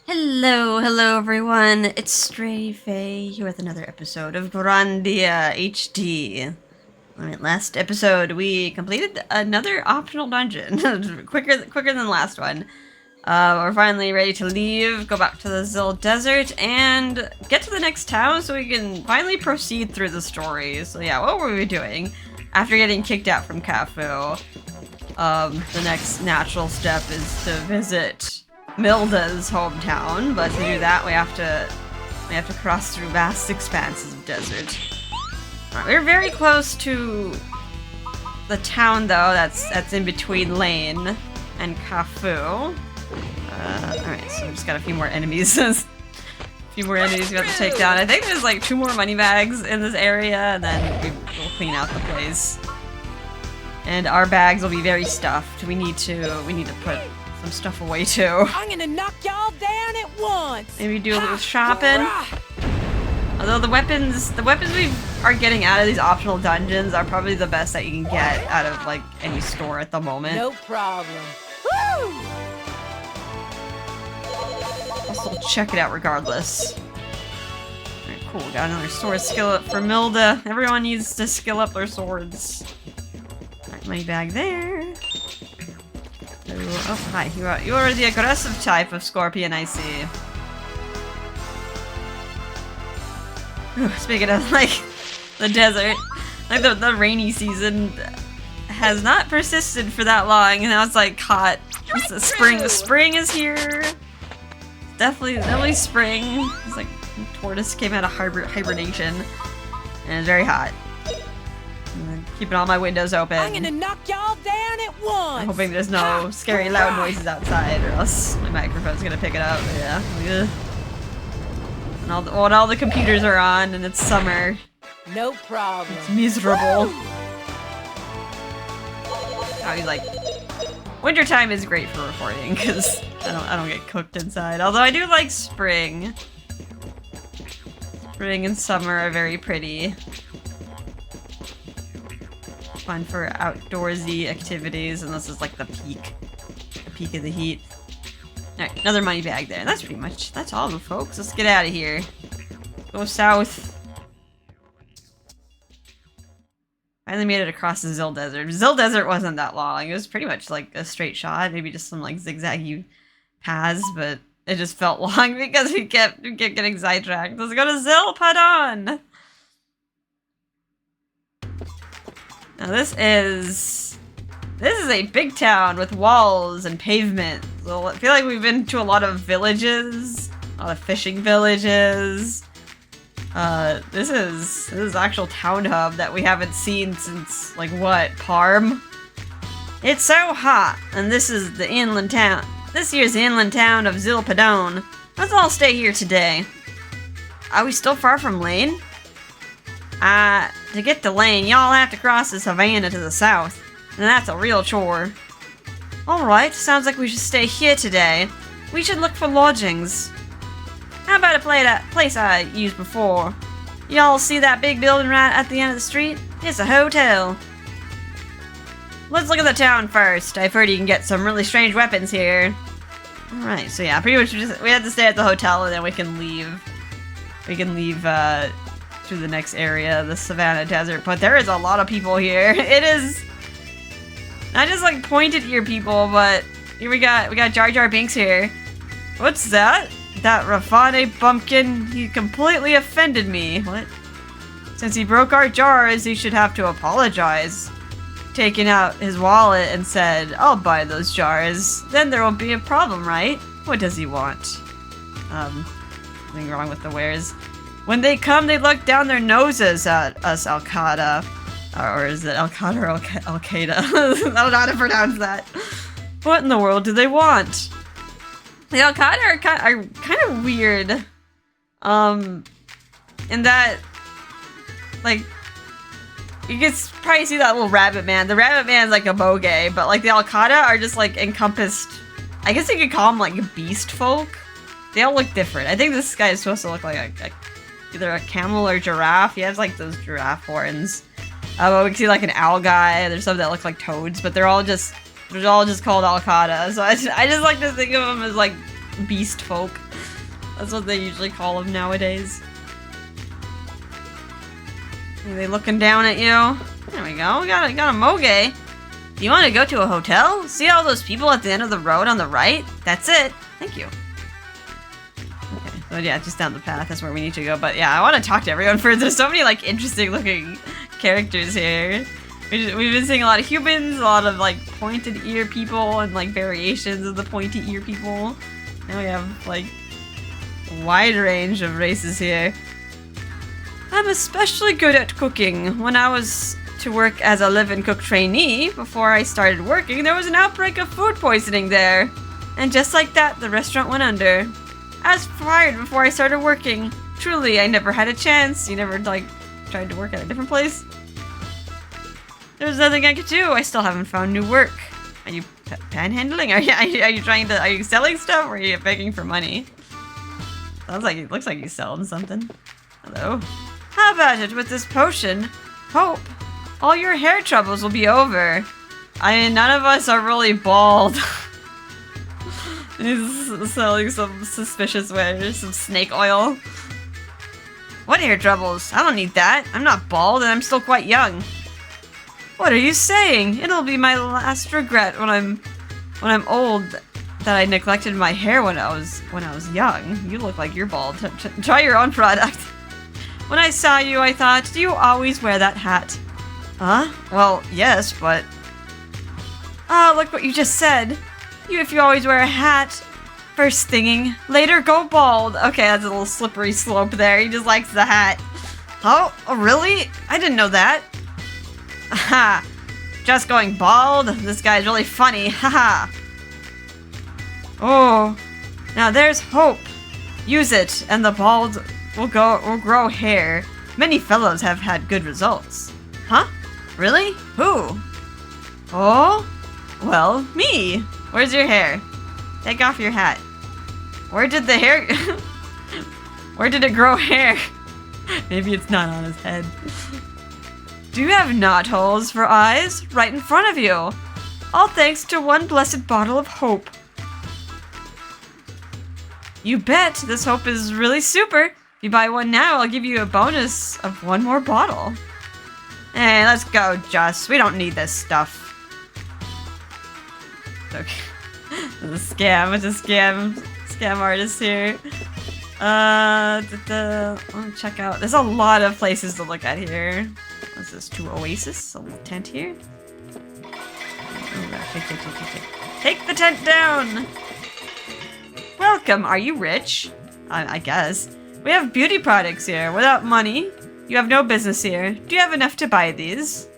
Hello everyone, it's Stray Faye here with another episode of Grandia HD. Alright, last episode we completed another optional dungeon, quicker than the last one. We're finally ready to leave, go back to the Zil Desert, and get to the next town so we can finally proceed through the story. So yeah, what were we doing? After getting kicked out from Cafu, the next natural step is to visit Milda's hometown, but to do that we have to cross through vast expanses of desert. We're very close to the town though, that's in between Laine and Cafu. Alright, so we've just got a few more enemies. A few more enemies we have to take down. I think there's like 2 more money bags in this area, and then we'll clean out the place. And our bags will be very stuffed. We need to put some stuff away too. I'm gonna knock y'all down at once. Maybe do a little shopping. Although the weapons we are getting out of these optional dungeons are probably the best that you can get out of like any store at the moment. No problem. Woo! I'll still check it out regardless. Alright, cool. Got another sword skill up for Milda. Everyone needs to skill up their swords. Alright, money bag there. Oh, hi. You are the aggressive type of scorpion, I see. Ooh, speaking of, like, the desert, like, the rainy season has not persisted for that long, and now it's, like, hot. It's the spring. The spring is here. Definitely spring. It's like tortoise came out of hibernation, and it's very hot. Keeping all my windows open. I'm gonna knock y'all down at once. I'm hoping there's no scary loud noises outside, or else my microphone's gonna pick it up. But yeah. And all the computers are on, and it's summer. No problem. It's miserable. Oh, he's like, wintertime is great for recording because I don't get cooked inside. Although I do like spring. Spring and summer are very pretty. Fun for outdoorsy activities, and this is like the peak of the heat. Alright, another money bag there. That's pretty much, that's all, folks. Let's get out of here. Go south. Finally made it across the Zil Desert. Zil Desert wasn't that long. It was pretty much like a straight shot, maybe just some like zigzaggy paths, but it just felt long because we kept getting sidetracked. Let's go to Zil Padon! Now this is a big town with walls and pavement. So I feel like we've been to a lot of villages, a lot of fishing villages. This is actual town hub that we haven't seen since like what, Parm? It's so hot, and this is the inland town. This here's the inland town of Zil Padon. Let's all stay here today. Are we still far from Laine? To get to Laine, y'all have to cross the savannah to the south, and that's a real chore. Alright, sounds like we should stay here today. We should look for lodgings. How about a place I used before? Y'all see that big building right at the end of the street? It's a hotel. Let's look at the town first. I've heard you can get some really strange weapons here. Alright, so yeah, pretty much we have to stay at the hotel and then we can leave. Through the next area, the Savannah Desert, but there is a lot of people here. It is not just like pointed ear people, but here we got Jar Jar Binks here. What's that? That Rafane bumpkin, he completely offended me. What? Since he broke our jars, he should have to apologize. Taking out his wallet and said, I'll buy those jars. Then there won't be a problem, right? What does he want? Nothing wrong with the wares. When they come, they look down their noses at us, Al-Qaeda. Or is it Al-Qaeda or Al-Qaeda? I don't know how to pronounce that. What in the world do they want? The Al-Qaeda are kind of weird. In that, like, you can probably see that little rabbit man. The rabbit man's like a boge, but like the Al-Qaeda are just like encompassed. I guess you could call them like beast folk. They all look different. I think this guy is supposed to look like either a camel or giraffe. He has like those giraffe horns. But we can see like an owl guy. There's some that look like toads, but they're all just called Al-Qaeda. So I just like to think of them as like beast folk. That's what they usually call them nowadays. Are they looking down at you? There we go. We got a moge. Do you want to go to a hotel? See all those people at the end of the road on the right? That's it. Thank you. Okay, so yeah, just down the path. That's where we need to go. But yeah, I want to talk to everyone first. There's so many like interesting looking characters here. We've been seeing a lot of humans, a lot of like pointed ear people, and like variations of the pointy ear people. Now we have like a wide range of races here. I'm especially good at cooking. When I was to work as a live-in cook trainee, before I started working, there was an outbreak of food poisoning there. And just like that, the restaurant went under. I was fired before I started working. Truly, I never had a chance. You never, like, tried to work at a different place? There's nothing I could do. I still haven't found new work. Are you panhandling? Are you selling stuff, or are you begging for money? Sounds like, it looks like you're selling something. Hello? How about it with this potion? Hope. All your hair troubles will be over. I mean, none of us are really bald. He's selling some suspicious wares, some snake oil. What hair troubles? I don't need that. I'm not bald and I'm still quite young. What are you saying? It'll be my last regret when I'm old that I neglected my hair when I was young. You look like you're bald. Try your own product. When I saw you, I thought, do you always wear that hat? Huh? Well, yes, but... Ah, look what you just said. If you always wear a hat. First thinging, later go bald. Okay, that's a little slippery slope there. He just likes the hat. Oh, really? I didn't know that. Haha. Just going bald? This guy's really funny. Haha. Oh. Now there's hope. Use it, and the bald will grow hair. Many fellows have had good results. Huh? Really? Who? Oh? Well, me. Where's your hair? Take off your hat. Where did the hair... Where did it grow hair? Maybe it's not on his head. Do you have knot holes for eyes? Right in front of you. All thanks to one blessed bottle of hope. You bet. This hope is really super. If you buy one now, I'll give you a bonus of one more bottle. Hey, let's go, Just. We don't need this stuff. Okay. It's a scam. It's a scam artist here. Let me check out. There's a lot of places to look at here. What's this? To Oasis? A little tent here. Take the tent down! Welcome. Are you rich? I guess. We have beauty products here. Without money, you have no business here. Do you have enough to buy these?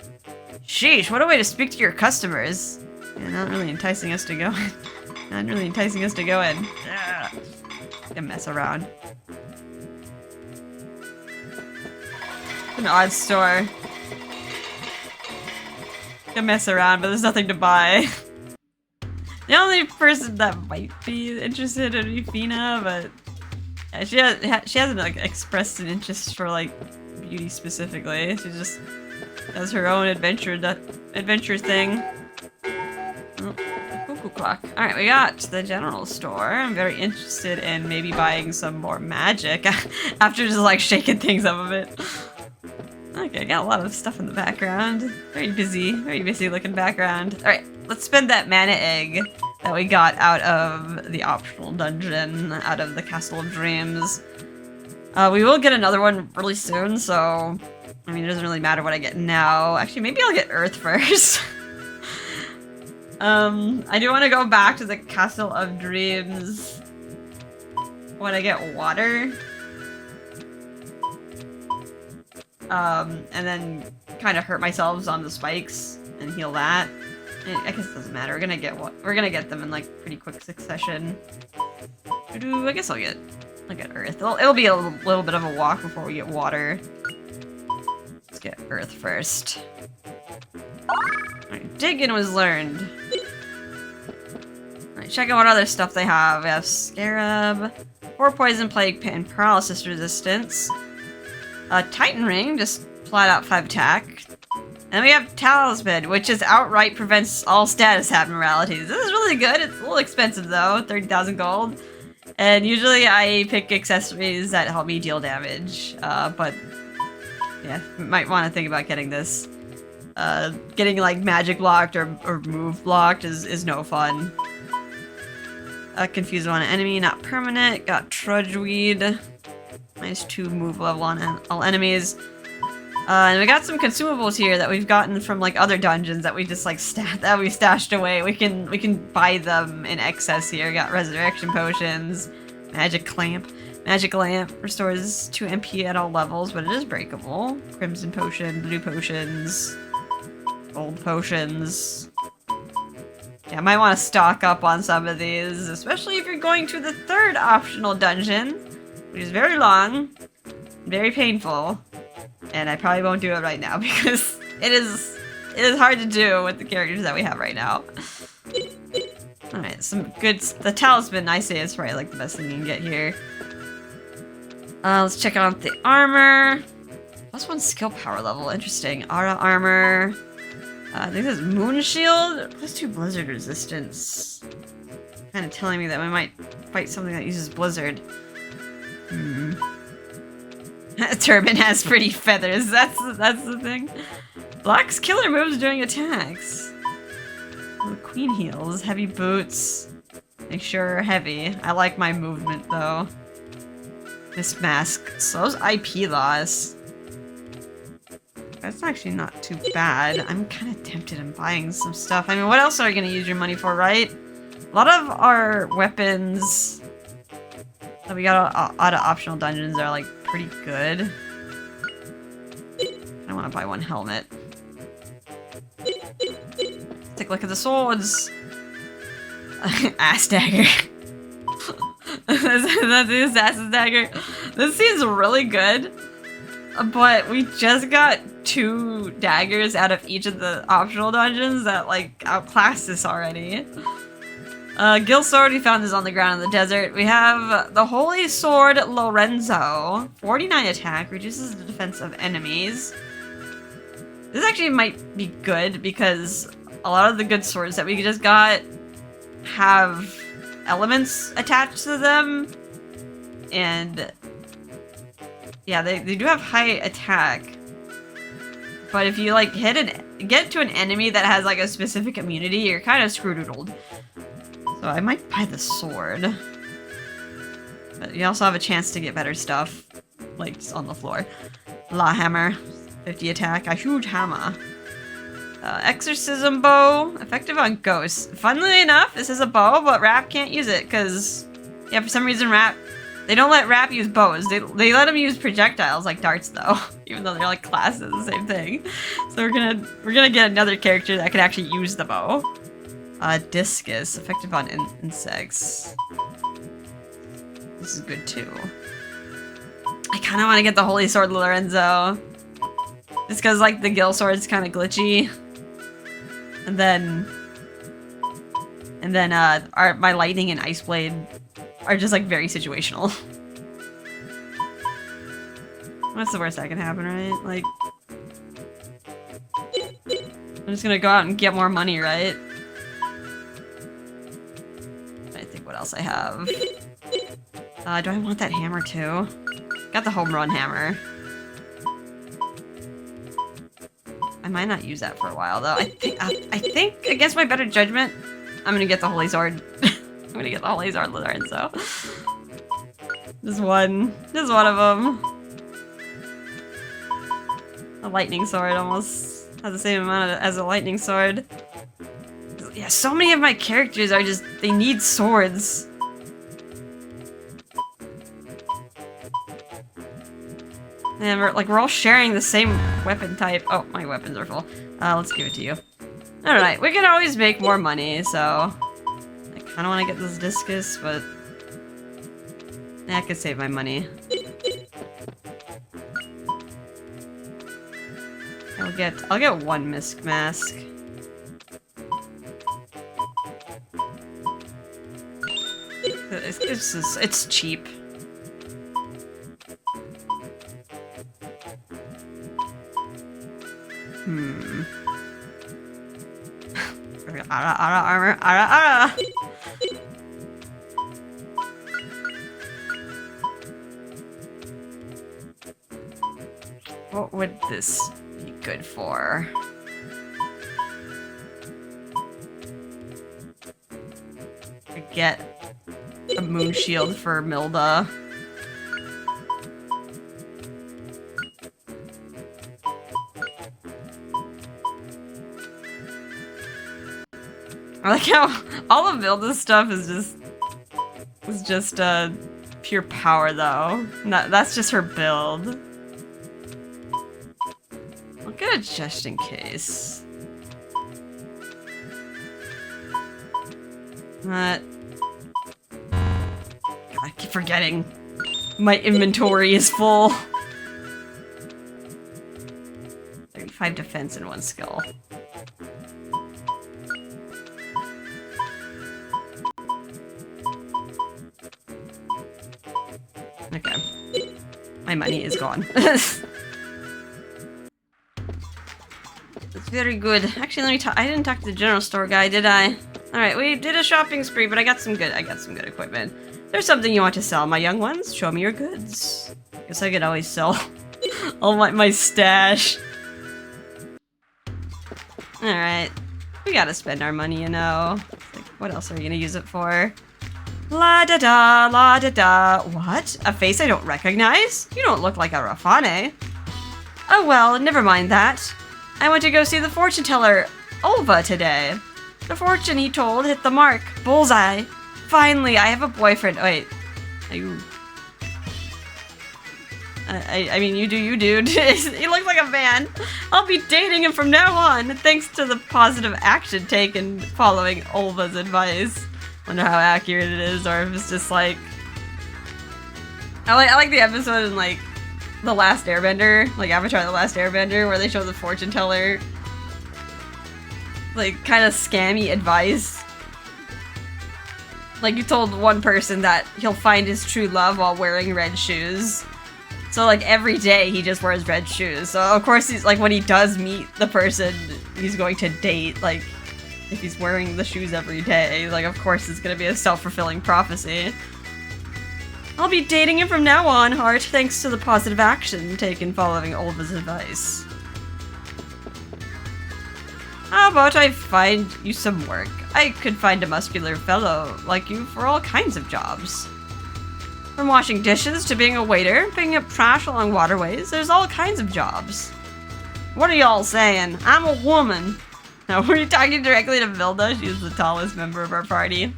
Sheesh, what a way to speak to your customers. Yeah, not really enticing us to go in. Not really enticing us to go in. Yeah. And mess around. An odd store. Can mess around, but there's nothing to buy. The only person that might be interested would be Fina, but yeah, she hasn't like expressed an interest for like beauty specifically. She just does her own adventure thing. Oh, cuckoo clock. Alright, we got the general store. I'm very interested in maybe buying some more magic after just like shaking things up a bit. Okay, got a lot of stuff in the background. Very busy looking background. Alright, let's spend that mana egg that we got out of the optional dungeon, out of the Castle of Dreams. We will get another one really soon, so... I mean, it doesn't really matter what I get now. Actually, maybe I'll get Earth first. I do want to go back to the Castle of Dreams when I get water. And then kind of hurt myself on the spikes and heal that. I guess it doesn't matter. We're gonna get them in like pretty quick succession. I guess I'll get Earth. It'll be a little bit of a walk before we get water. Let's get Earth first. Alright, digging was learned. Alright, check out what other stuff they have. We have Scarab, 4 Poison, Plague, and Paralysis Resistance. Titan Ring, just flat out 5 attack. And we have Talisman, which is outright prevents all status abnormalities. This is really good. It's a little expensive though, 30,000 gold. And usually I pick accessories that help me deal damage, but yeah, might want to think about getting this. Getting like magic blocked or move blocked is no fun. Confuse on an enemy, not permanent. Got Trudgeweed. -2 move level on all enemies. And we got some consumables here that we've gotten from like other dungeons that we just like stashed away. We can buy them in excess here. Got resurrection potions, magic clamp. Magic lamp restores 2 MP at all levels, but it is breakable. Crimson potion, blue potions, gold potions. Yeah, I might want to stock up on some of these, especially if you're going to the 3rd optional dungeon, which is very long, very painful. And I probably won't do it right now because it is hard to do with the characters that we have right now. Alright, some good... The talisman, I say, is probably like the best thing you can get here. Let's check out the armor. +1 skill power level, interesting. Aura armor. I think this is Moon Shield. +2 blizzard resistance. Kind of telling me that we might fight something that uses blizzard. Turban has pretty feathers. That's the thing. Blocks killer moves during attacks. Oh, Queen heals. Heavy boots. Make sure heavy. I like my movement though. This mask slows IP loss. That's actually not too bad. I'm kind of tempted in buying some stuff. I mean, what else are you gonna use your money for, right? A lot of our weapons that we got out of optional dungeons are like pretty good. I want to buy one helmet. Take a look at the swords. Ass dagger. That's his assassin's dagger. This seems really good, but we just got 2 daggers out of each of the optional dungeons that like outclass this already. Gil sword, we found this on the ground in the desert. We have the Holy Sword Lorenzo. 49 attack, reduces the defense of enemies. This actually might be good because a lot of the good swords that we just got have elements attached to them. And yeah, they do have high attack. But if you like get to an enemy that has like a specific immunity, you're kind of screwdoodled. So I might buy the sword. But you also have a chance to get better stuff, like just on the floor. La hammer, 50 attack, a huge hammer. Exorcism bow, effective on ghosts. Funnily enough, this is a bow, but Rap can't use it because, yeah, for some reason they don't let Rap use bows. They let him use projectiles like darts though, even though they're like classes, the same thing. So we're gonna get another character that can actually use the bow. Discus, effective on insects. This is good too. I kind of want to get the Holy Sword Lorenzo. Just because like the Gil sword's kind of glitchy. And then my lightning and ice blade are just like very situational. What's the worst that can happen, right? Like, I'm just gonna go out and get more money, right? I think what else I have. Do I want that hammer too? Got the home run hammer. I might not use that for a while though. I think against my better judgment, I'm gonna get the Holy Sword. I'm gonna get the Holy Sword Lorenzo. Just one of them. A lightning sword almost has the same amount as a lightning sword. Yeah, so many of my characters are just, they need swords. And we're all sharing the same weapon type. Oh, my weapons are full. Let's give it to you. Alright, we can always make more money, so I kinda wanna get this discus, but I could save my money. I'll get one misc mask. It's cheap. Ara armor, ara ara. What would this be good for? I get a moon shield for Milda. I like how all of Milda's stuff is just pure power though. That's just her build. I'll get it just in case. I keep forgetting. My inventory is full. 35 defense and 1 skill. Okay. My money is gone. That's very good. Actually, let me talk. I didn't talk to the general store guy, did I? Alright, we did a shopping spree, but I got some good equipment. There's something you want to sell, my young ones? Show me your goods. Guess I could always sell all my stash. Alright. We gotta spend our money, you know. Like, what else are we gonna use it for? La da da, la da da. What? A face I don't recognize? You don't look like a Rafane. Oh well, never mind that. I went to go see the fortune teller, Ulva, today. The fortune he told hit the mark. Bullseye. Finally, I have a boyfriend. Oh, wait. Are you... I mean, you do, dude. He looks like a man. I'll be dating him from now on, thanks to the positive action taken following Ulva's advice. Wonder how accurate it is, or if it's just like... I like the episode in, like, The Last Airbender, like Avatar The Last Airbender, where they show the fortune teller, like, kind of scammy advice. Like, you told one person that he'll find his true love while wearing red shoes. So, like, every day he just wears red shoes. So, of course, he's, like, when he does meet the person he's going to date, like, if he's wearing the shoes every day, like, of course it's gonna be a self-fulfilling prophecy. I'll be dating him from now on, Hart, thanks to the positive action taken following Ulva's advice. How about I find you some work? I could find a muscular fellow like you for all kinds of jobs. From washing dishes to being a waiter, picking up trash along waterways, there's all kinds of jobs. What are y'all saying? I'm a woman. Now, were you talking directly to Vilda? She's the tallest member of our party.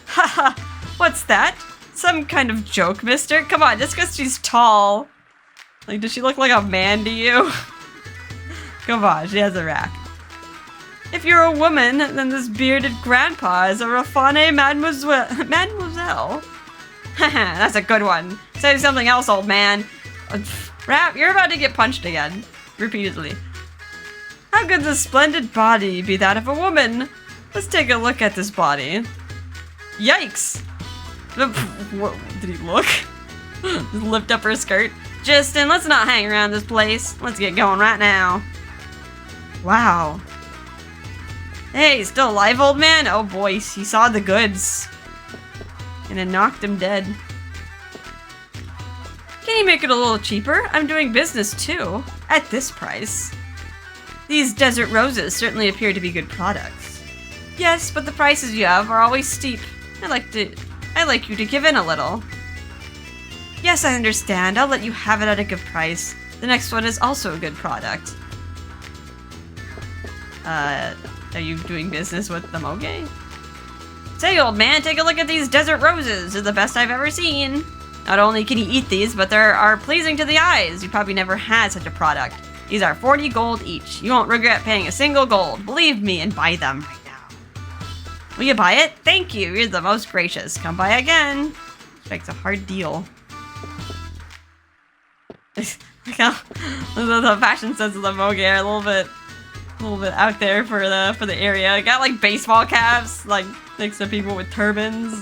Haha, what's that? Some kind of joke, mister? Come on, just because she's tall. Like, does she look like a man to you? Come on, she has a rack. If you're a woman, then this bearded grandpa is a Rafane mademoiselle. Haha, that's a good one. Say something else, old man. Rap, you're about to get punched again. Repeatedly. How could this splendid body be that of a woman? Let's take a look at this body. Yikes! What, did he look? Just lift up her skirt. Justin, let's not hang around this place. Let's get going right now. Wow. Hey, still alive, old man? Oh boy, he saw the goods. And it knocked him dead. Can you make it a little cheaper? I'm doing business too. At this price. These desert roses certainly appear to be good products. Yes, but the prices you have are always steep. I like you to give in a little. Yes, I understand. I'll let you have it at a good price. The next one is also a good product. Are you doing business with the Moge? Say, old man, take a look at these desert roses. They're the best I've ever seen. Not only can you eat these, but they are pleasing to the eyes. You probably never had such a product. These are 40 gold each. You won't regret paying a single gold. Believe me and buy them right now. Will you buy it? Thank you. You're the most gracious. Come by again. Strikes a hard deal. Like how the fashion sense of the Moge are a little bit out there for the area. I got like baseball caps, like next to people with turbans.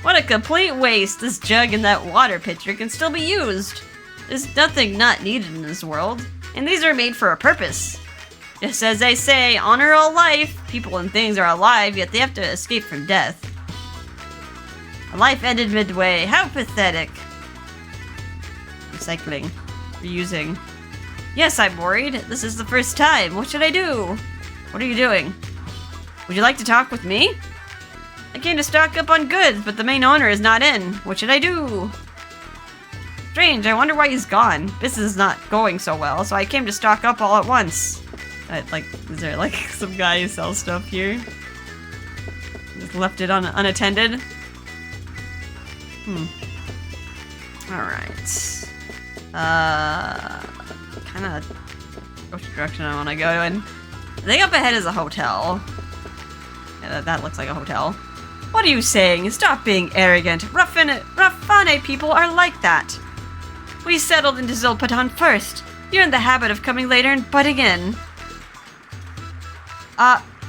What a complete waste! This jug and that water pitcher can still be used. There's nothing not needed in this world, and these are made for a purpose. Just as they say, honor all life. People and things are alive, yet they have to escape from death. A life ended midway. How pathetic. Recycling. using. Yes, I'm worried. This is the first time. What should I do? What are you doing? Would you like to talk with me? I came to stock up on goods, but the main owner is not in. What should I do? Strange, I wonder why he's gone. Business is not going so well, so I came to stock up all at once. Is there like some guy who sells stuff here? Just left it unattended? Alright. Kinda which direction I wanna go in. I think up ahead is a hotel. Yeah, that looks like a hotel. What are you saying? Stop being arrogant. Rafane people are like that. We settled into Zil Padon first. You're in the habit of coming later and butting in.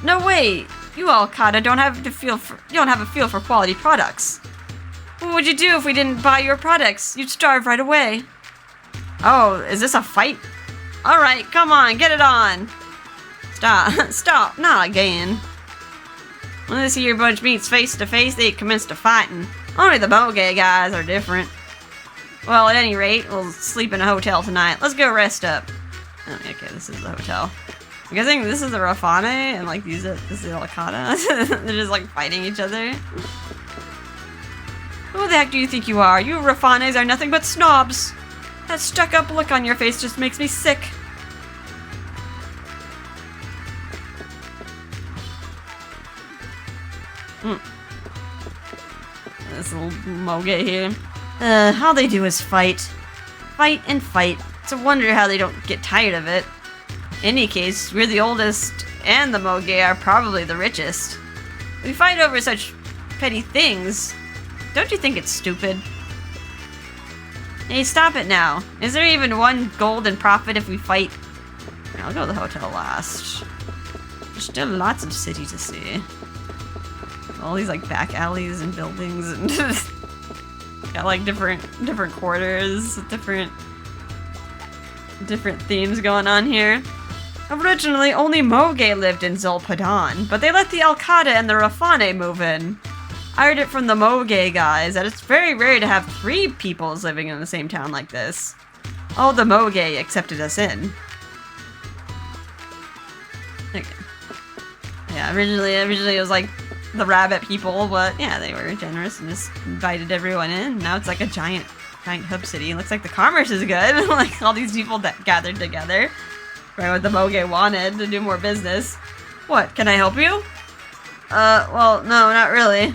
No way. You Al-Qaeda don't have a feel for quality products. What would you do if we didn't buy your products? You'd starve right away. Oh, is this a fight? Alright, come on, get it on. Stop, not again. When they see your bunch meets face to face, they commence to fighting. Only the Moge guys are different. Well, at any rate, we'll sleep in a hotel tonight. Let's go rest up. Oh, okay, this is the hotel. I'm guessing this is the Rafane, and like this is the Al-Qaeda. They're just like fighting each other. Who the heck do you think you are? You Rafanes are nothing but snobs. That stuck-up look on your face just makes me sick. This little Moge here. All they do is fight. Fight and fight. It's a wonder how they don't get tired of it. In any case, we're the oldest, and the Moge are probably the richest. We fight over such petty things. Don't you think it's stupid? Hey, stop it now. Is there even one gold in profit if we fight? I'll go to the hotel last. There's still lots of city to see. All these like back alleys and buildings and got like different quarters, different themes going on here. Originally, only Moge lived in Zil Padon, but they let the Al-Qaeda and the Rafane move in. I heard it from the Moge guys that it's very rare to have 3 peoples living in the same town like this. All the Moge accepted us in. Okay. Yeah, originally it was like the rabbit people, but yeah, they were generous and just invited everyone in. Now it's like a giant hub city. It looks like the commerce is good. Like all these people that gathered together. Right, what the Moge wanted to do more business. What, can I help you? Well, no, not really.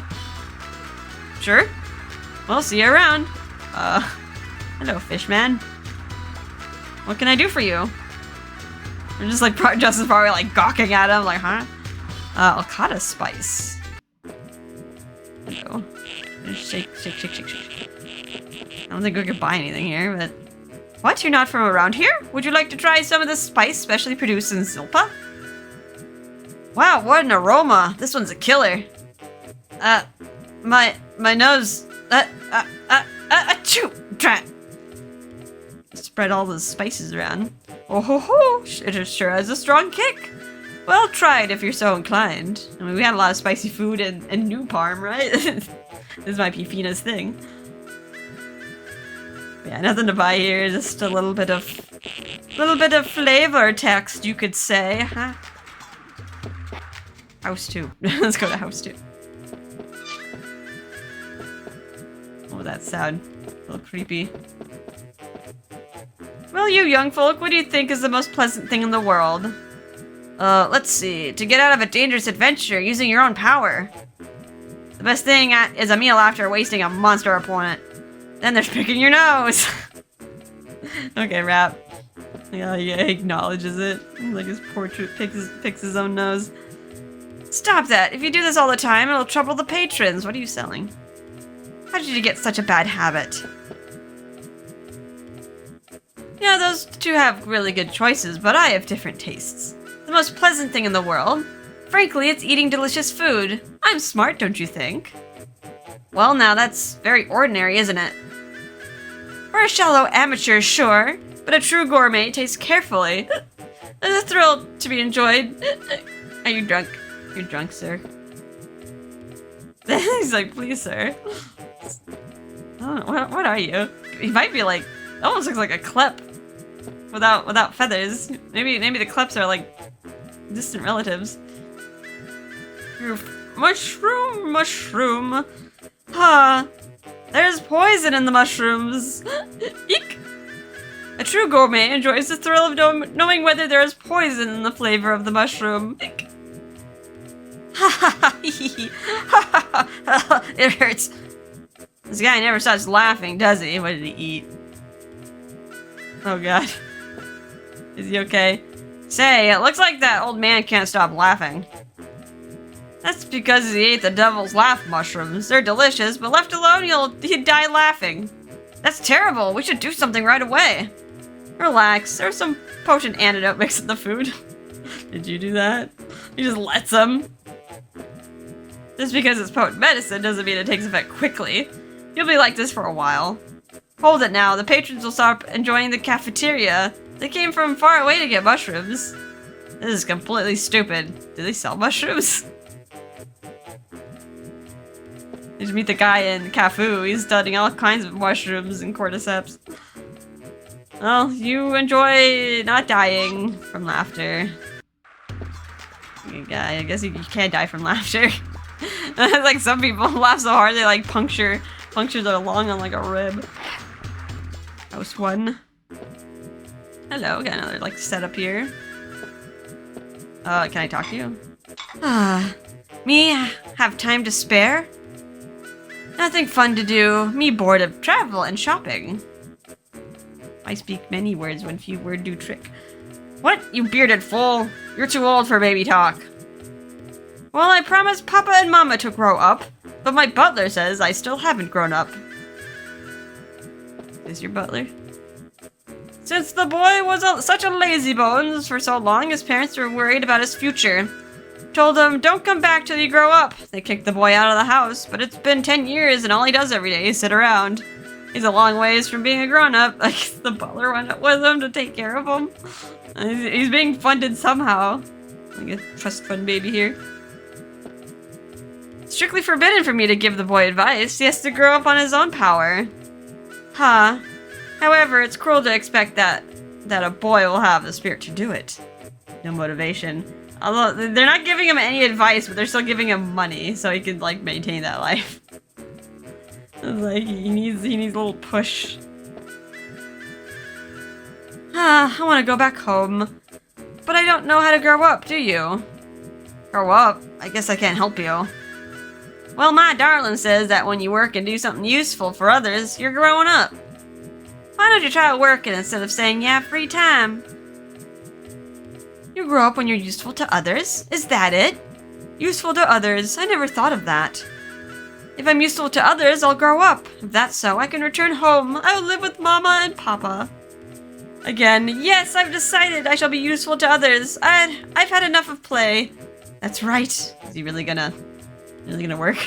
Sure? Well, see you around. Hello, fishman. What can I do for you? I'm just like just as far away, like gawking at him, like, huh? Al-Qaeda spice. Hello. Shake. I don't think we could buy anything here, but... What? You're not from around here? Would you like to try some of this spice specially produced in Zilpa? Wow, what an aroma. This one's a killer. My nose... achoo! Try. Spread all the spices around. Oh ho ho! It sure has a strong kick. Well, try it if you're so inclined. I mean, we had a lot of spicy food in New Parm, right? This might be Fina's thing. Yeah, nothing to buy here. Just a little bit of flavor text, you could say, huh? House 2. Let's go to house 2. Oh, that sound. A little creepy. Well, you young folk, what do you think is the most pleasant thing in the world? Let's see. To get out of a dangerous adventure using your own power. The best thing is a meal after wasting a monster opponent. Then they're picking your nose. Okay, rap. Yeah, he acknowledges it. Like his portrait picks his own nose. Stop that! If you do this all the time, it'll trouble the patrons. What are you selling? How did you get such a bad habit? Yeah, those two have really good choices, but I have different tastes. The most pleasant thing in the world. Frankly, it's eating delicious food. I'm smart, don't you think? Well, now that's very ordinary, isn't it? For a shallow amateur, sure, but a true gourmet tastes carefully. There's a thrill to be enjoyed. Are you drunk? You're drunk, sir. He's like, please, sir. I don't know, what are you? He might be like, almost looks like a klep. without feathers. Maybe the Kleps are like distant relatives. Mushroom. Ha! There's poison in the mushrooms. Eek! A true gourmet enjoys the thrill of knowing whether there is poison in the flavor of the mushroom. Eek! Ha ha ha! It hurts. This guy never stops laughing, does he? What did he eat? Oh god. Is he okay? Say, it looks like that old man can't stop laughing. That's because he ate the devil's laugh mushrooms. They're delicious, but left alone, he'd die laughing. That's terrible. We should do something right away. Relax. There's some potent antidote mixed in the food. Did you do that? He just lets them. Just because it's potent medicine doesn't mean it takes effect quickly. You'll be like this for a while. Hold it now. The patrons will stop enjoying the cafeteria. They came from far away to get mushrooms. This is completely stupid. Do they sell mushrooms? You just meet the guy in Cafu. He's studying all kinds of mushrooms and cordyceps. Well, you enjoy not dying from laughter. Yeah, I guess you can't die from laughter. Like some people laugh so hard they like puncture their lung on like a rib. House 1. Hello, got another like setup here. Can I talk to you? Me have time to spare? Nothing fun to do. Me bored of travel and shopping. I speak many words when few words do trick. What, you bearded fool? You're too old for baby talk. Well, I promised Papa and Mama to grow up, but my butler says I still haven't grown up. Is your butler? Since the boy was such a lazy bones for so long, his parents were worried about his future. Told him, don't come back till you grow up. They kicked the boy out of the house, but it's been 10 years and all he does every day is sit around. He's a long ways from being a grown-up. Like, the butler went up with him to take care of him. He's being funded somehow. Like a trust fund baby here. Strictly forbidden for me to give the boy advice. He has to grow up on his own power. Huh. However, it's cruel to expect that a boy will have the spirit to do it. No motivation. Although, they're not giving him any advice, but they're still giving him money, so he can, like, maintain that life. It's like, he needs a little push. I want to go back home. But I don't know how to grow up, do you? Grow up? I guess I can't help you. Well, my darling says that when you work and do something useful for others, you're growing up. Why don't you try working instead of saying you have free time? You grow up when you're useful to others? Is that it? Useful to others? I never thought of that. If I'm useful to others, I'll grow up. If that's so, I can return home. I will live with Mama and Papa. Again, yes, I've decided I shall be useful to others. I've had enough of play. That's right. Is he really gonna work?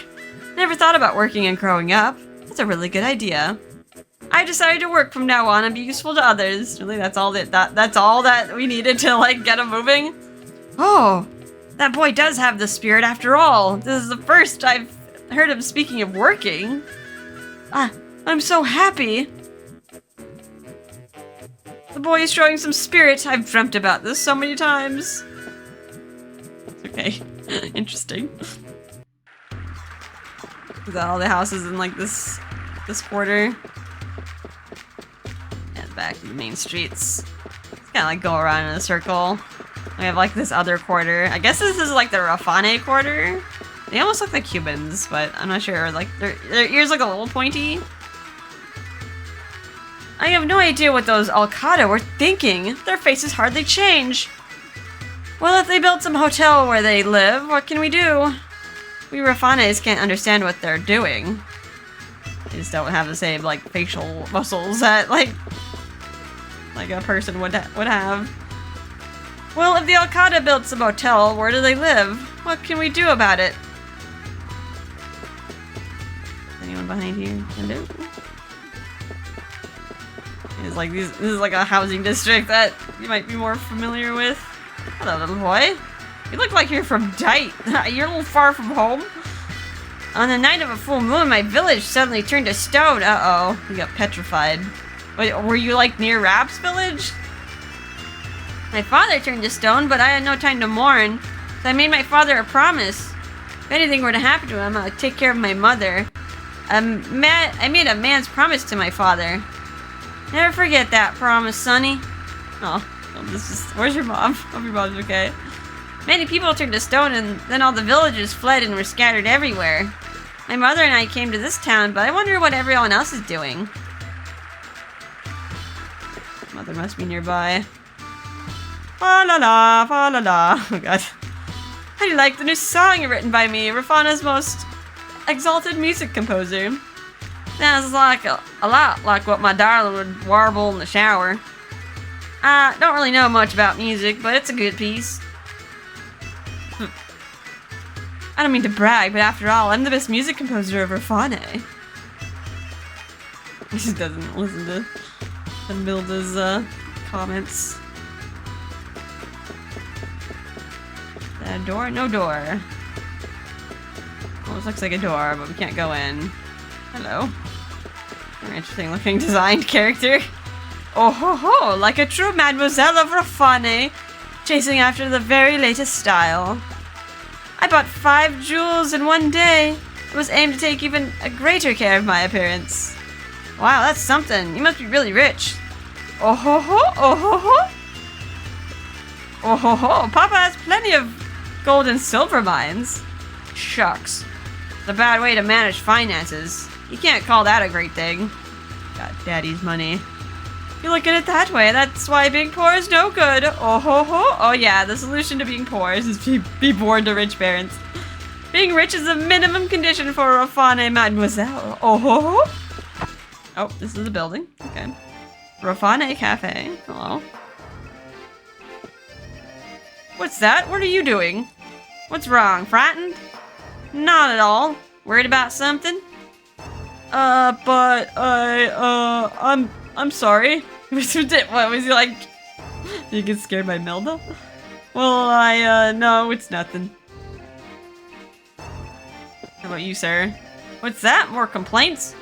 Never thought about working and growing up. That's a really good idea. I've decided to work from now on and be useful to others. Really, that's all that we needed to like get him moving? Oh, that boy does have the spirit after all. This is the first I've heard him speaking of working. I'm so happy. The boy is showing some spirit. I've dreamt about this so many times. It's okay. Interesting. Is that all the houses in like this quarter? And back to the main streets. It's kind of like go around in a circle. We have like this other quarter. I guess this is like the Rafane quarter. They almost look like Cubans, but I'm not sure. Like their ears look a little pointy. I have no idea what those Alcada were thinking. Their faces hardly change. Well, if they built some hotel where they live, what can we do? We Rafanes can't understand what they're doing. They just don't have the same like facial muscles that like a person would have. Well, if the Alcada built some hotel, where do they live? What can we do about it? Anyone behind here? Hello? It's like this is like a housing district that you might be more familiar with. Hello, little boy. You look like you're from Dite. You're a little far from home. On the night of a full moon, my village suddenly turned to stone. Uh-oh. You got petrified. Wait, were you like near Rap's village? My father turned to stone, but I had no time to mourn, so I made my father a promise. If anything were to happen to him, I would take care of my mother. I made a man's promise to my father. Never forget that promise, Sonny. Oh, where's your mom? Hope your mom's okay. Many people turned to stone, and then all the villagers fled and were scattered everywhere. My mother and I came to this town, but I wonder what everyone else is doing. Mother must be nearby. Fa la la, fa la la. Oh god. How do you like the new song written by me, Rafana's most exalted music composer? Sounds like a lot like what my darling would warble in the shower. I don't really know much about music, but it's a good piece. I don't mean to brag, but after all, I'm the best music composer of Rafane. He just doesn't listen to Milda's comments. That door? No door. Well, this looks like a door, but we can't go in. Hello. Very interesting looking designed character. Oh ho ho! Like a true Mademoiselle of Rafane, chasing after the very latest style. I bought 5 jewels in one day. It was aimed to take even a greater care of my appearance. Wow, that's something. You must be really rich. Oh ho ho! Oh ho ho! Oh ho ho! Papa has plenty of gold and silver mines. Shucks. It's a bad way to manage finances. You can't call that a great thing. Got daddy's money. You look at it that way, that's why being poor is no good. Oh ho ho. Oh yeah, the solution to being poor is be born to rich parents. Being rich is a minimum condition for a Rafane Mademoiselle. Oh ho ho. Oh, this is a building. Okay. Rafane Cafe. Hello. What's that? What are you doing? What's wrong? Frightened? Not at all. Worried about something? But I'm sorry. What was he like? Did you get scared by Melda? Well, no, it's nothing. How about you, sir? What's that? More complaints?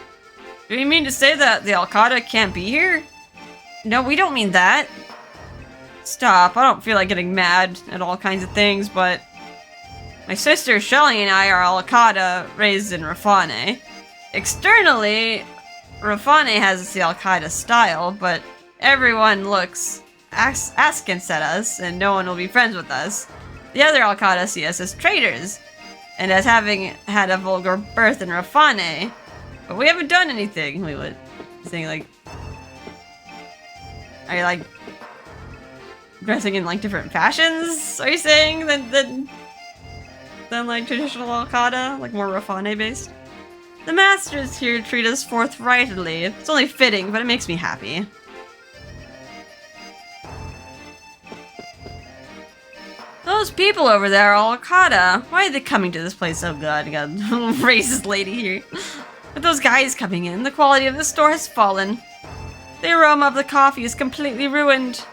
Do you mean to say that the Alcada can't be here? No, we don't mean that. Stop, I don't feel like getting mad at all kinds of things, but my sister Shelly and I are Alcada raised in Rafane. Externally, Rafane has the Al-Qaeda style, but everyone looks askance at us, and no one will be friends with us. The other Al-Qaeda see us as traitors, and as having had a vulgar birth in Rafane. But we haven't done anything. We would saying like, are you like dressing in like different fashions? Are you saying than like traditional Al-Qaeda, like more Rafane based? The masters here treat us forthrightly. It's only fitting, but it makes me happy. Those people over there are Al-Qaeda. Why are they coming to this place? Oh god, I got a racist lady here. With those guys coming in, the quality of the store has fallen. The aroma of the coffee is completely ruined.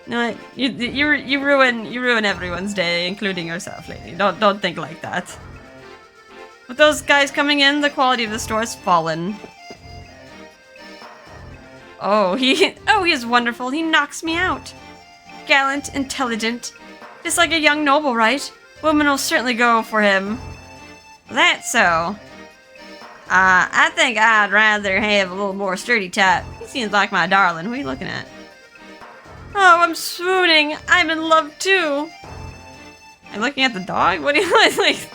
No, you ruin everyone's day, including yourself, lady. Don't think like that. With those guys coming in, the quality of the store has fallen. Oh, he is wonderful. He knocks me out. Gallant, intelligent, just like a young noble, right? Women will certainly go for him. That's so. I think I'd rather have a little more sturdy type. He seems like my darling. Who are you looking at? Oh, I'm swooning. I'm in love too. I'm looking at the dog? What do you like?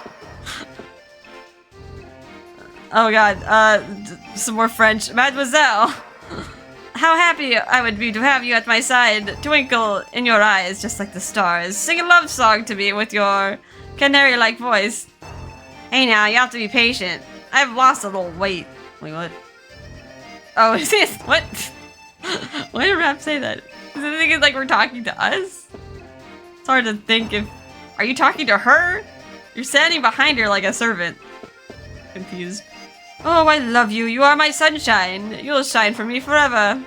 Oh god, some more French. Mademoiselle, how happy I would be to have you at my side. Twinkle in your eyes just like the stars. Sing a love song to me with your canary-like voice. Hey now, you have to be patient. I've lost a little weight. Wait, what? Oh, is this? What? Why did Rap say that? Is it thinking like we're talking to us? It's hard to think if... Are you talking to her? You're standing behind her like a servant. Confused. Oh, I love you. You are my sunshine. You'll shine for me forever.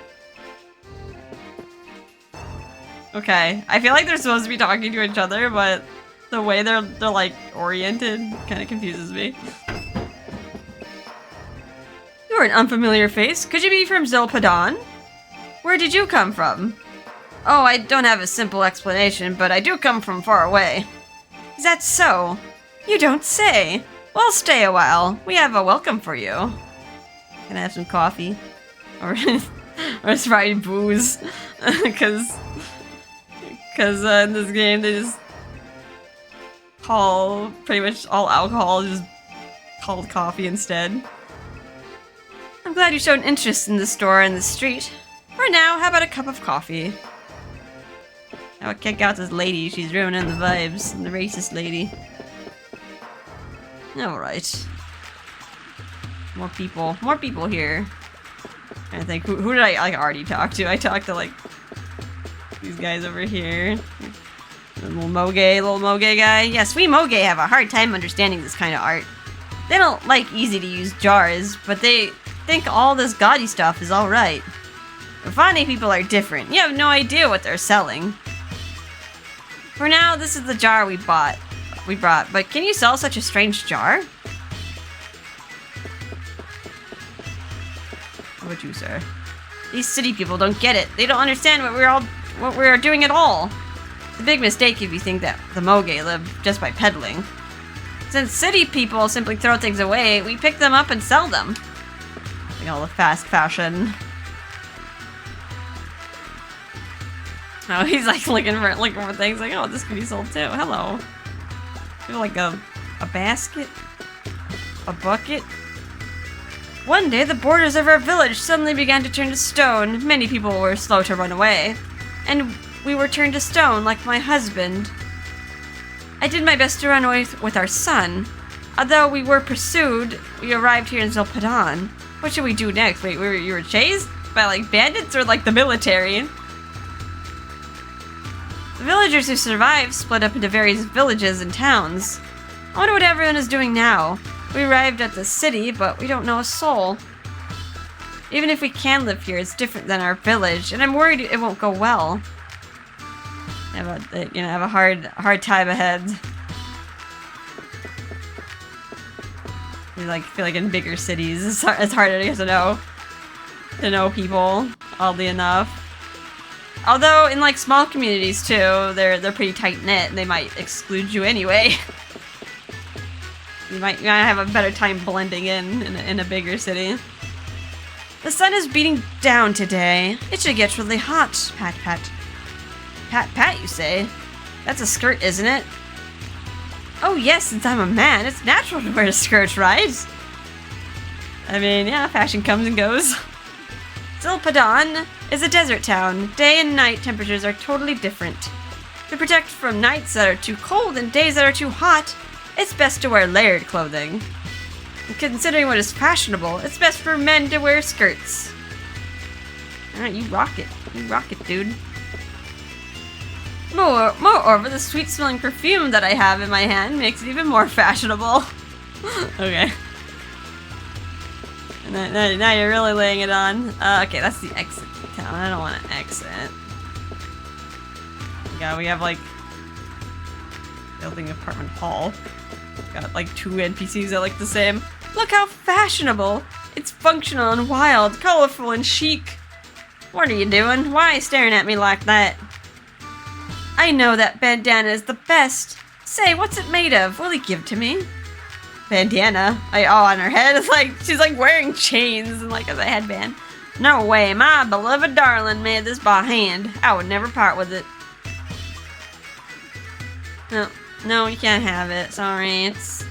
Okay. I feel like they're supposed to be talking to each other, but the way they're like oriented kind of confuses me. You're an unfamiliar face. Could you be from Zil Padon? Where did you come from? Oh, I don't have a simple explanation, but I do come from far away. Is that so? You don't say. Well, stay a while. We have a welcome for you. Can I have some coffee? Or, or it's probably booze. Because in this game they just call pretty much all alcohol just called coffee instead. I'm glad you showed interest in the store and the street. For now, how about a cup of coffee? I'll kick out this lady, she's ruining the vibes. The racist lady. Alright. More people here. I think, who did I like already talk to? I talked to like these guys over here. The little Moge guy. Yes, we Moge have a hard time understanding this kind of art. They don't like easy to use jars, but they think all this gaudy stuff is alright. Funny people are different. You have no idea what they're selling. For now, this is the jar we brought, but can you sell such a strange jar? How about you, sir? These city people don't get it. They don't understand what we're doing at all. It's a big mistake if you think that the Moge live just by peddling. Since city people simply throw things away, we pick them up and sell them. Like all the fast fashion. Oh, he's like looking for things like, oh, this could be sold too. Hello. You have like a basket? A bucket? One day, the borders of our village suddenly began to turn to stone. Many people were slow to run away. And we were turned to stone, like my husband. I did my best to run away with our son. Although we were pursued, we arrived here in Zil Padon. What should we do next? Wait, you were chased? By like bandits or like the military? The villagers who survived split up into various villages and towns. I wonder what everyone is doing now. We arrived at the city, but we don't know a soul. Even if we can live here, it's different than our village, and I'm worried it won't go well. I have a hard time ahead. I feel like in bigger cities, it's harder to get to know people, oddly enough. Although in like small communities too, they're pretty tight knit, and they might exclude you anyway. You might have a better time blending in a bigger city. The sun is beating down today. It should get really hot. Pat, pat. Pat, pat, you say? That's a skirt, isn't it? Oh yes, since I'm a man, it's natural to wear a skirt, right? I mean, yeah, fashion comes and goes. Zil Padon is a desert town. Day and night temperatures are totally different. To protect from nights that are too cold and days that are too hot, it's best to wear layered clothing. And considering what is fashionable, it's best for men to wear skirts. Alright, you rock it. You rock it, dude. Moreover, the sweet-smelling perfume that I have in my hand makes it even more fashionable. Okay. Now you're really laying it on. Okay, that's the exit to town. I don't want to exit. Yeah, we have like building apartment hall. Got like 2 NPCs that look the same. Look how fashionable! It's functional and wild, colorful and chic. What are you doing? Why staring at me like that? I know that bandana is the best. Say, what's it made of? Will you give it to me? Bandana? On her head? It's like, she's like wearing chains and like as a headband. No way, my beloved darling made this by hand. I would never part with it. No, you can't have it. Sorry, it's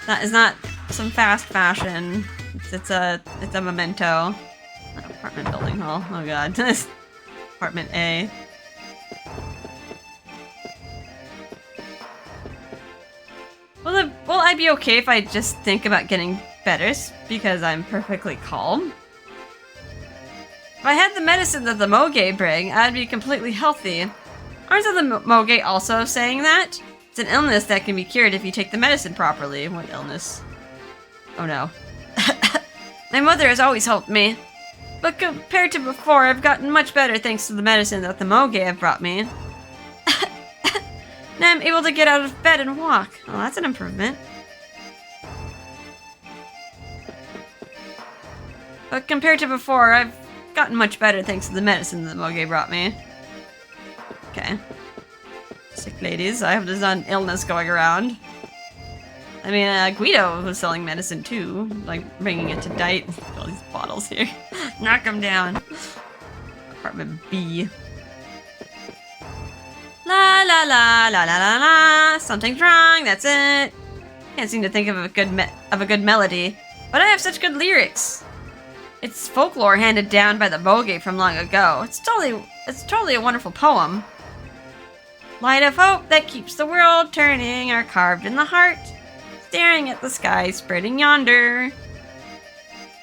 not some fast fashion. It's a memento. Apartment building hall. Oh god. Apartment A. Will I be okay if I just think about getting better because I'm perfectly calm? If I had the medicine that the Moge bring, I'd be completely healthy. Aren't the Moge also saying that? It's an illness that can be cured if you take the medicine properly. What illness? Oh no. My mother has always helped me. But compared to before, I've gotten much better thanks to the medicine that the Moge have brought me. Now I'm able to get out of bed and walk. Oh, that's an improvement. But compared to before, I've gotten much better thanks to the medicine that the Moge brought me. Okay. Sick ladies. I hope there's not an illness going around. I mean, Guido was selling medicine too, like bringing it to Dite. All these bottles here. Knock them down. Apartment B. La la la la la la la. Something's wrong. That's it. Can't seem to think of a good melody, but I have such good lyrics. It's folklore handed down by the Moge from long ago. It's totally a wonderful poem. Light of hope that keeps the world turning are carved in the heart, staring at the sky spreading yonder.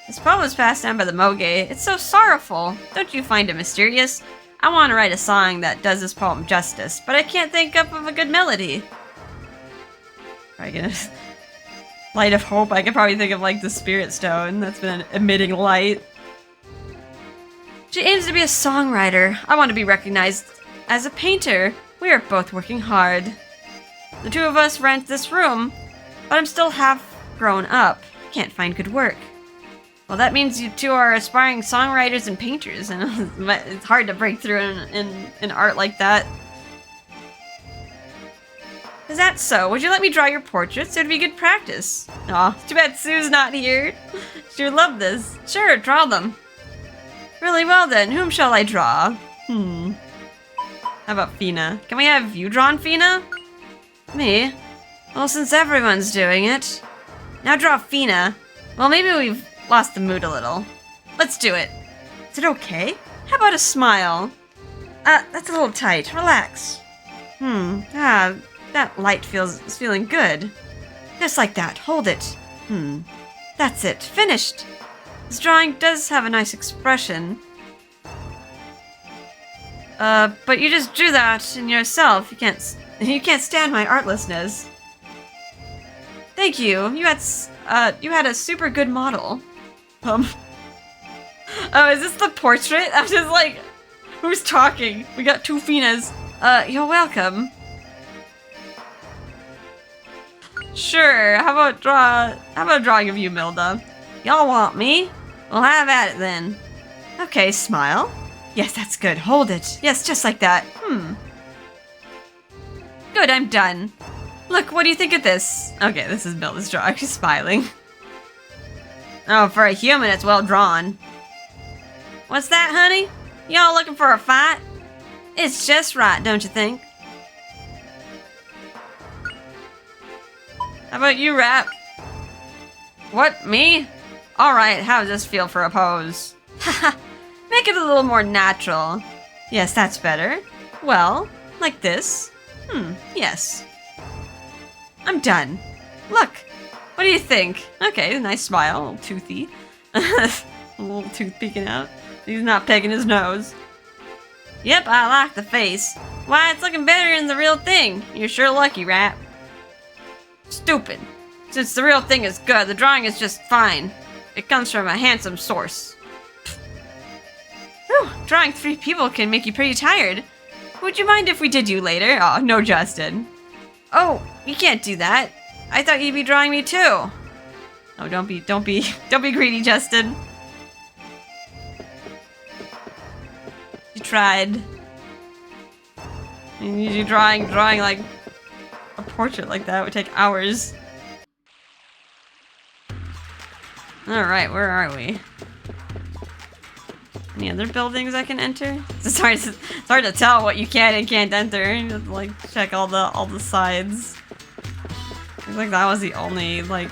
This poem was passed down by the Moge. It's so sorrowful. Don't you find it mysterious? I want to write a song that does this poem justice, but I can't think up of a good melody. I guess. Light of hope. I could probably think of like the spirit stone that's been emitting light. She aims to be a songwriter. I want to be recognized as a painter. We are both working hard. The two of us rent this room, but I'm still half grown up. Can't find good work. Well, that means you two are aspiring songwriters and painters, and it's hard to break through in art like that. Is that so? Would you let me draw your portraits? It would be good practice. Aw, too bad Sue's not here. She would love this. Sure, draw them. Really well then, whom shall I draw? How about Fina? Can we have you drawn, Fina? Me? Well, since everyone's doing it. Now draw Fina. Well, maybe we've lost the mood a little. Let's do it. Is it okay? How about a smile? That's a little tight. Relax. That light is feeling good. Just like that. Hold it. That's it. Finished. This drawing does have a nice expression. But you just drew that in yourself. You can't stand my artlessness. Thank you. You had a super good model. Oh, is this the portrait? I'm just like, who's talking? We got two Finas. You're welcome. Sure. How about a drawing of you, Milda? Y'all want me? We'll have at it then. Okay, smile. Yes, that's good. Hold it. Yes, just like that. Good, I'm done. Look, what do you think of this? Okay, this is Milda's drawing. She's smiling. Oh, for a human, it's well drawn. What's that, honey? Y'all looking for a fight? It's just right, don't you think? How about you, Rap? What, me? Alright, how does this feel for a pose? Haha, make it a little more natural. Yes, that's better. Well, like this. Yes. I'm done. Look, what do you think? Okay, nice smile, a little toothy. A little tooth peeking out. He's not pecking his nose. Yep, I like the face. Why, it's looking better than the real thing. You're sure lucky, Rap. Stupid. Since the real thing is good, the drawing is just fine. It comes from a handsome source. Whew, drawing 3 people can make you pretty tired. Would you mind if we did you later? Oh, no, Justin. Oh, you can't do that. I thought you'd be drawing me too. Oh, don't be greedy, Justin. You tried. I mean, usually drawing like a portrait like that would take hours. Alright, where are we? Any other buildings I can enter? It's hard to tell what you can and can't enter. You have to like check all the sides. Looks like that was the only like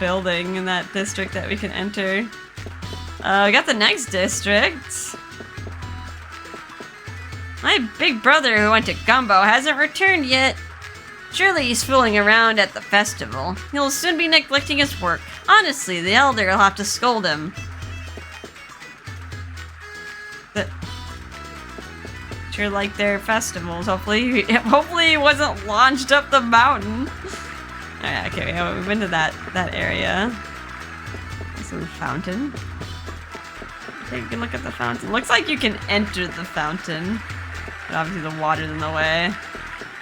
building in that district that we can enter. We got the next district. My big brother who went to Gumbo hasn't returned yet. Surely he's fooling around at the festival. He'll soon be neglecting his work. Honestly, the elder will have to scold him. Sure like their festivals. Hopefully he wasn't launched up the mountain. Alright, okay, we've been to that area. This is a fountain. Take a good look at the fountain. Looks like you can enter the fountain. But obviously the water's in the way.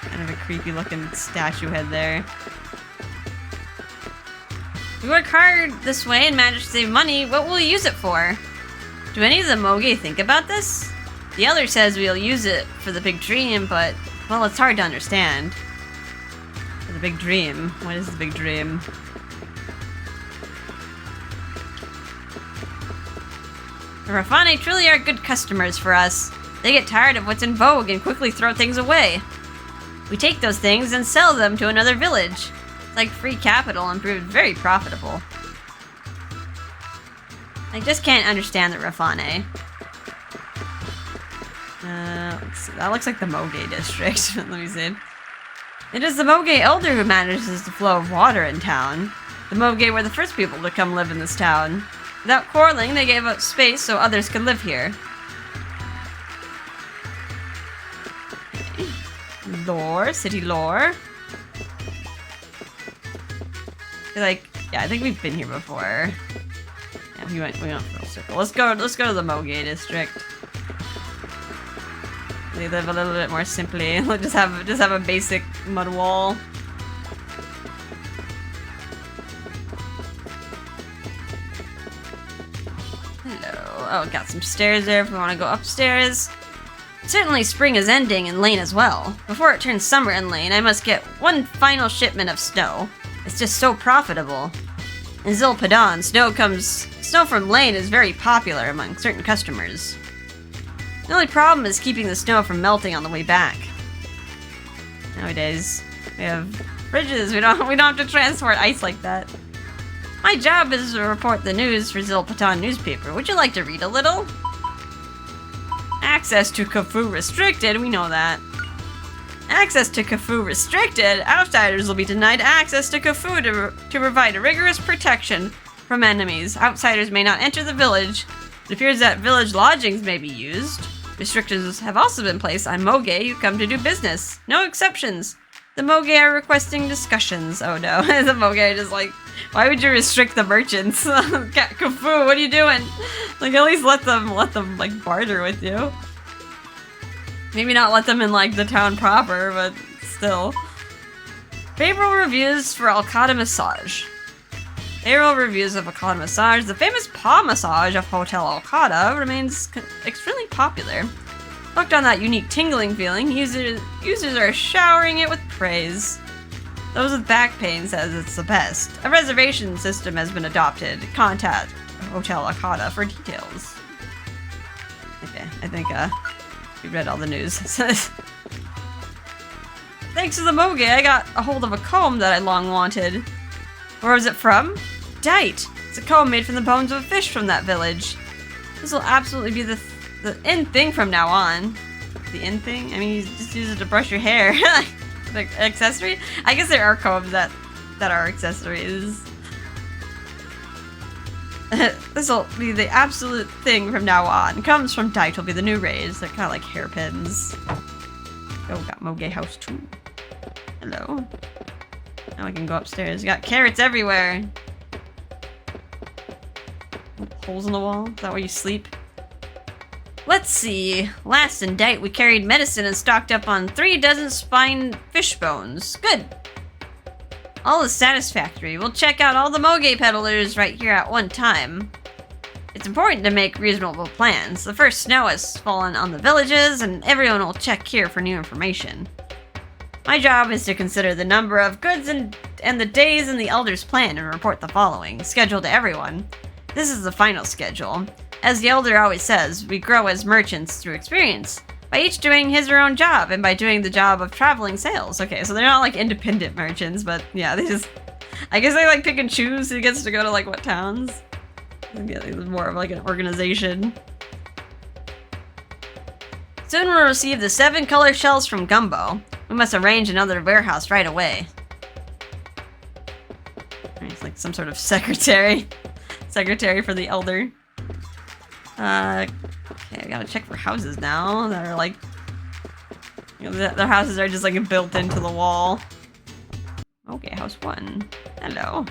Kind of a creepy looking statue head there. We work hard this way and manage to save money. What will we use it for? Do any of the Moge think about this? The elder says we'll use it for the big dream, but, well, it's hard to understand. For the big dream? What is the big dream? The Rafane truly are good customers for us. They get tired of what's in vogue and quickly throw things away. We take those things and sell them to another village. It's like free capital and proved very profitable. I just can't understand the Rafane. Let's see. That looks like the Moge district. Let me see. It is the Moge elder who manages the flow of water in town. The Moge were the first people to come live in this town. Without quarreling, they gave up space so others could live here. Okay. Lore, city lore. Like, yeah, I think we've been here before. Yeah, we went full circle. Let's go to the Moge district. They live a little bit more simply. We'll just have a basic mud wall. Hello. Oh, got some stairs there if we want to go upstairs. Certainly spring is ending in Laine as well. Before it turns summer in Laine, I must get one final shipment of snow. It's just so profitable. In Zil Padon, snow from Laine is very popular among certain customers. The only problem is keeping the snow from melting on the way back. Nowadays, we have bridges. We don't have to transport ice like that. My job is to report the news for Zil Padon newspaper. Would you like to read a little? Access to Khufu restricted. We know that. Access to Khufu restricted. Outsiders will be denied access to Khufu to provide rigorous protection from enemies. Outsiders may not enter the village. It appears that village lodgings may be used. Restrictions have also been placed on Moge who come to do business. No exceptions. The Moge are requesting discussions. Oh no, the Moge are just like, why would you restrict the merchants? Khufu, what are you doing? Like, at least let them like barter with you. Maybe not let them in like the town proper, but still. Favorable reviews for Alcada Massage. Favorable reviews of Alcada Massage. The famous paw massage of Hotel Alcada remains extremely popular. Hooked on that unique tingling feeling, users are showering it with praise. Those with back pain says it's the best. A reservation system has been adopted. Contact Hotel Alcada for details. Okay, I think we read all the news. Thanks to the Moge, I got a hold of a comb that I long wanted. Where was it from? Dite. It's a comb made from the bones of a fish from that village. This will absolutely be the in thing from now on. The in thing? I mean, you just use it to brush your hair. Like accessory? I guess there are combs that are accessories. This will be the absolute thing from now on. Comes from Dite will be the new rays. They're kind of like hairpins. Oh, got Moge House too. Hello. Now we can go upstairs. We got carrots everywhere. Holes in the wall? Is that where you sleep? Let's see. Last in Dite, we carried medicine and stocked up on 3 dozen spine fish bones. Good. All is satisfactory. We'll check out all the Moge peddlers right here at one time. It's important to make reasonable plans. The first snow has fallen on the villages, and everyone will check here for new information. My job is to consider the number of goods and the days in the Elder's plan and report the following. Schedule to everyone. This is the final schedule. As the Elder always says, we grow as merchants through experience, by each doing his or own job, and by doing the job of traveling sales. Okay, so they're not like independent merchants, but yeah, they just... I guess they like pick and choose who gets to go to like what towns. Yeah, it's more of like an organization. Soon we'll receive the 7 color shells from Gumbo. We must arrange another warehouse right away. It's like some sort of secretary. Secretary for the Elder. Okay, I gotta check for houses now that are like... You know, their houses are just like built into the wall. Okay, house 1. Hello.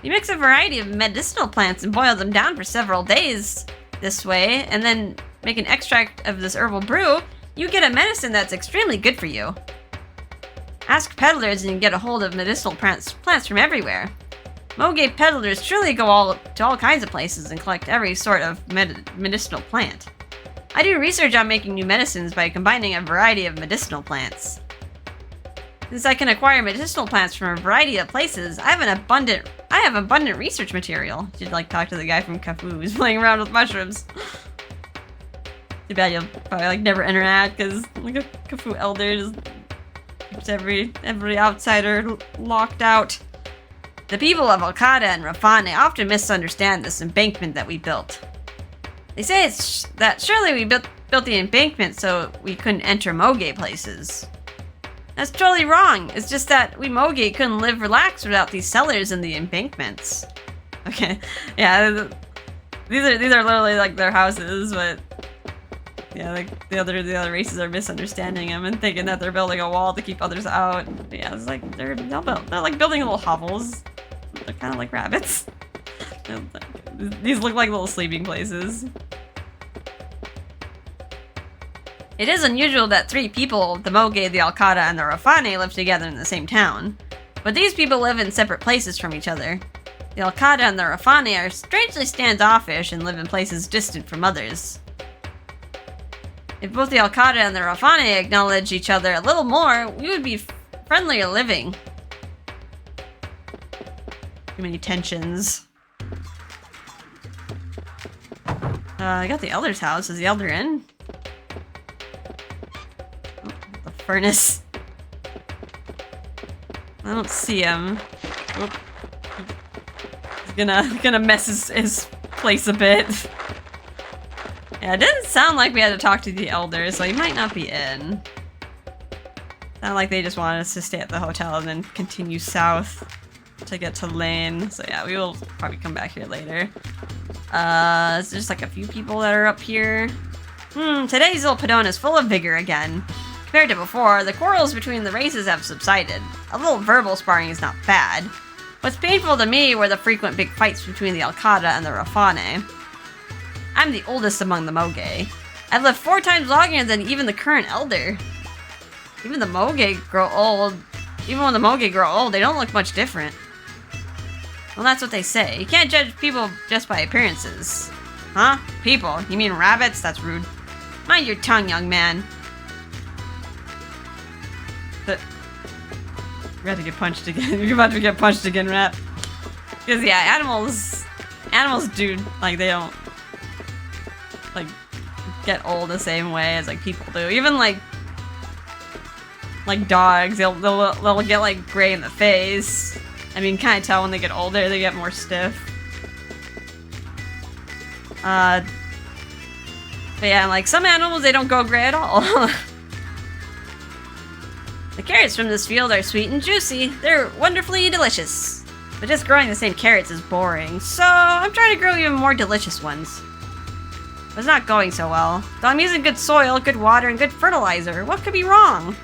You mix a variety of medicinal plants and boil them down for several days this way, and then make an extract of this herbal brew, you get a medicine that's extremely good for you. Ask peddlers and you get a hold of medicinal plants from everywhere. Moge peddlers truly go to all kinds of places and collect every sort of medicinal plant. I do research on making new medicines by combining a variety of medicinal plants. Since I can acquire medicinal plants from a variety of places, I have abundant research material. You'd like talk to the guy from Kafu who's playing around with mushrooms. Too bad you'll probably like never interact because like a Kafu elder just keeps every outsider locked out. The people of Alcada and Rafane often misunderstand this embankment that we built. They say that surely we built the embankment so we couldn't enter Moge places. That's totally wrong. It's just that we Moge couldn't live relaxed without these cellars and the embankments. Okay, yeah, these are literally like their houses, but yeah, like the other races are misunderstanding them and thinking that they're building a wall to keep others out. But yeah, it's like they're like building little hovels. They're kind of like rabbits. These look like little sleeping places. It is unusual that 3 people, the Moge, the Alcada, and the Rafane, live together in the same town. But these people live in separate places from each other. The Alcada and the Rafane are strangely standoffish and live in places distant from others. If both the Alcada and the Rafane acknowledge each other a little more, we would be friendlier living. Too many tensions. I got the Elder's house. Is the Elder in? Oh, the furnace. I don't see him. Oop. He's gonna mess his place a bit. Yeah, it didn't sound like we had to talk to the Elder, so he might not be in. Sounded like they just wanted us to stay at the hotel and then continue south to get to Laine. So yeah, we will probably come back here later. There's just like a few people that are up here. Today Zil Padon is full of vigor again. Compared to before, the quarrels between the races have subsided. A little verbal sparring is not bad. What's painful to me were the frequent big fights between the Alcada and the Rafane. I'm the oldest among the Moge. I've lived 4 times longer than even the current Elder. Even the Moge grow old. Even when the Moge grow old, they don't look much different. Well, that's what they say. You can't judge people just by appearances. Huh? People? You mean rabbits? That's rude. Mind your tongue, young man. But you're about to get punched again. You're about to get punched again, Rap. Because yeah, animals do like they don't like get old the same way as like people do. Even like dogs, they'll get like gray in the face. I mean, kind of tell when they get older, they get more stiff. But yeah, like some animals, they don't go gray at all. The carrots from this field are sweet and juicy. They're wonderfully delicious. But just growing the same carrots is boring, so I'm trying to grow even more delicious ones. But it's not going so well. Though I'm using good soil, good water, and good fertilizer. What could be wrong?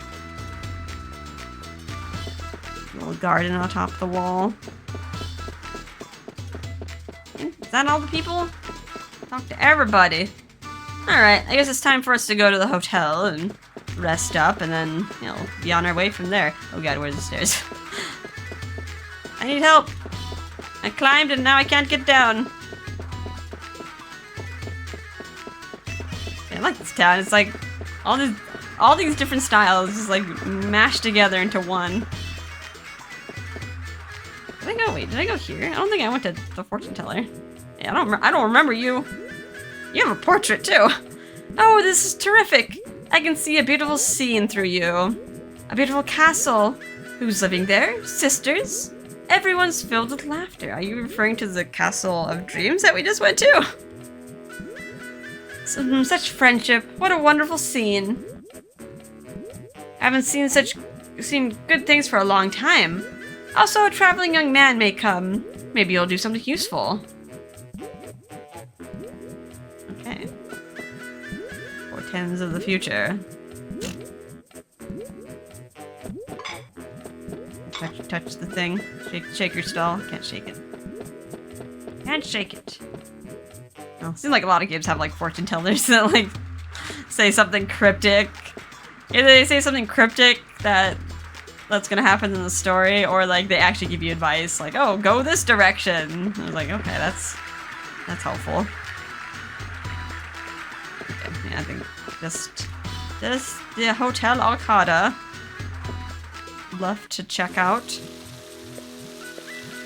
Little garden on top of the wall. Is that all the people? Talk to everybody. Alright, I guess it's time for us to go to the hotel and rest up and then, you know, be on our way from there. Oh god, where's the stairs? I need help! I climbed and now I can't get down. I like this town. It's like all these different styles just like mashed together into one. Did I go here? I don't think I went to the fortune teller. Yeah, I don't remember you. You have a portrait too. Oh, this is terrific. I can see a beautiful scene through you. A beautiful castle. Who's living there? Sisters? Everyone's filled with laughter. Are you referring to the Castle of Dreams that we just went to? Such friendship. What a wonderful scene. I haven't seen good things for a long time. Also, a traveling young man may come. Maybe you'll do something useful. Okay. Portends of the future. Touch the thing. Shake your stall. Can't shake it. Can't shake it. Well, seems like a lot of games have like fortune tellers that like say something cryptic. Either they say something cryptic that that's gonna happen in the story, or like they actually give you advice, like, oh, go this direction. I was like, okay, that's helpful. Okay, yeah, I think just the Hotel Alcada left to check out.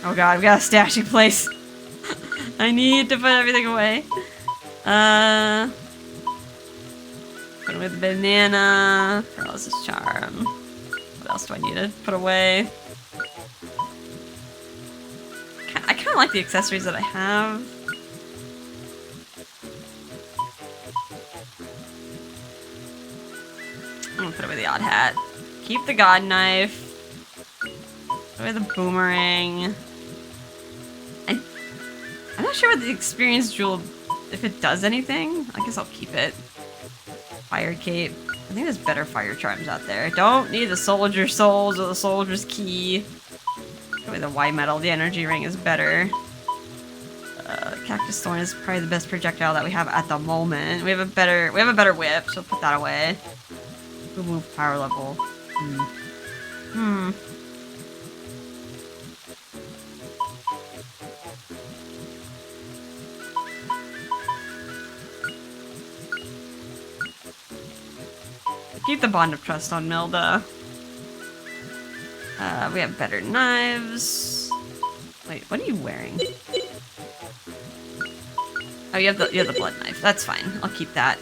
Oh god, I've got a stashing place. I need to put everything away. Put away the banana. Paralysis charm. What else do I need to put away? I kind of like the accessories that I have. I'm gonna put away the odd hat. Keep the god knife. Put away the boomerang. I'm not sure what the experience jewel, if it does anything. I guess I'll keep it. Fire cape. I think there's better fire charms out there. I don't need the soldier souls or the soldier's key. Probably the Y metal. The energy ring is better. Cactus thorn is probably the best projectile that we have at the moment. We have a better whip, so put that away. Remove power level. Keep the bond of trust on Milda. We have better knives. Wait, what are you wearing? Oh, you have the blood knife. That's fine. I'll keep that.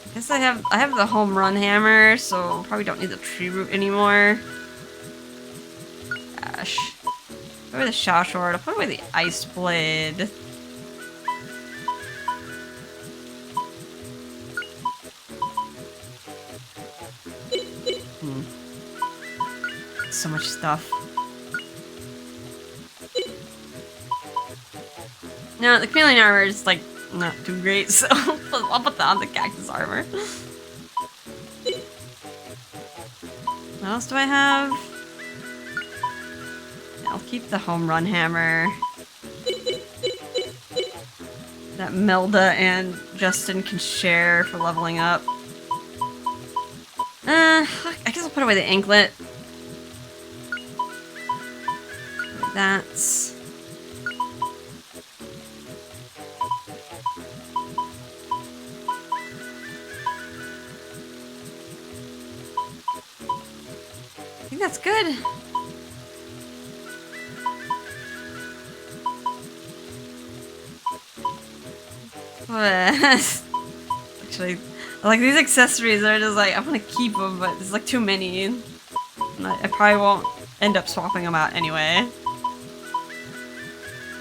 I guess I have the home run hammer, so probably don't need the tree root anymore. Put away the Shaw Sword. I'll put away the Ice Blade. So much stuff. No, the chameleon armor is like not too great, so I'll put that on the cactus armor. What else do I have? I'll keep the home run hammer. That Melda and Justin can share for leveling up. I guess I'll put away the anklet. That's... I think that's good. Actually, like these accessories are just like, I want to keep them, but there's like too many. And I probably won't end up swapping them out anyway.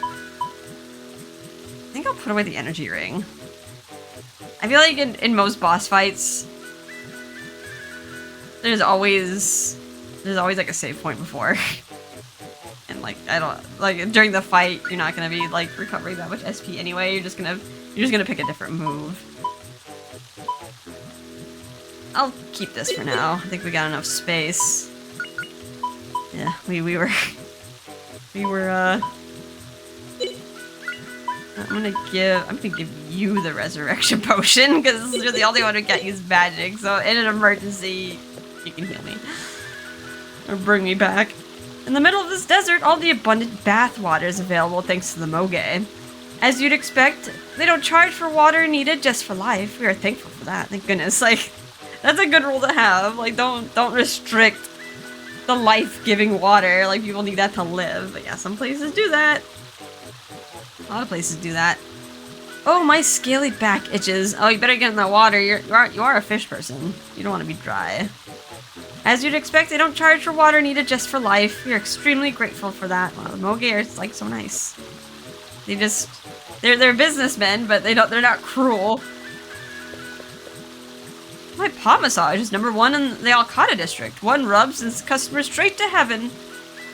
I think I'll put away the energy ring. I feel like in most boss fights, there's always like a save point before. And like, I don't, like during the fight, you're not gonna be like recovering that much SP anyway. You're just gonna pick a different move. I'll keep this for now. I think we got enough space. Yeah, we were I'm gonna give you the resurrection potion because you're the only one who can't use magic. So in an emergency, you can heal me or bring me back. In the middle of this desert, all the abundant bath water is available thanks to the Moge. As you'd expect, they don't charge for water needed just for life. We are thankful for that. Thank goodness. Like, that's a good rule to have. Like, don't restrict the life-giving water. Like, people need that to live. But yeah, some places do that. A lot of places do that. Oh, my scaly back itches. Oh, you better get in that water. You are a fish person. You don't want to be dry. As you'd expect, they don't charge for water needed just for life. We are extremely grateful for that. Wow, the Moge are like so nice. They're businessmen, but they're not cruel. My paw massage is #1 in the Alcada district. One rub sends customers straight to heaven.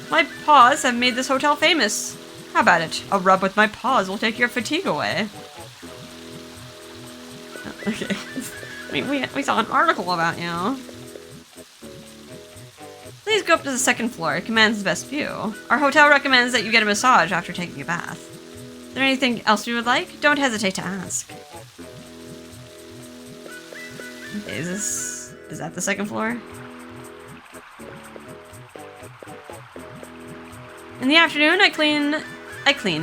My paws have made this hotel famous. How about it? A rub with my paws will take your fatigue away. Okay. we saw an article about you. Please go up to the second floor. It commands the best view. Our hotel recommends that you get a massage after taking a bath. there anything else you would like? Don't hesitate to ask. Okay, is that the second floor? In the afternoon, I clean.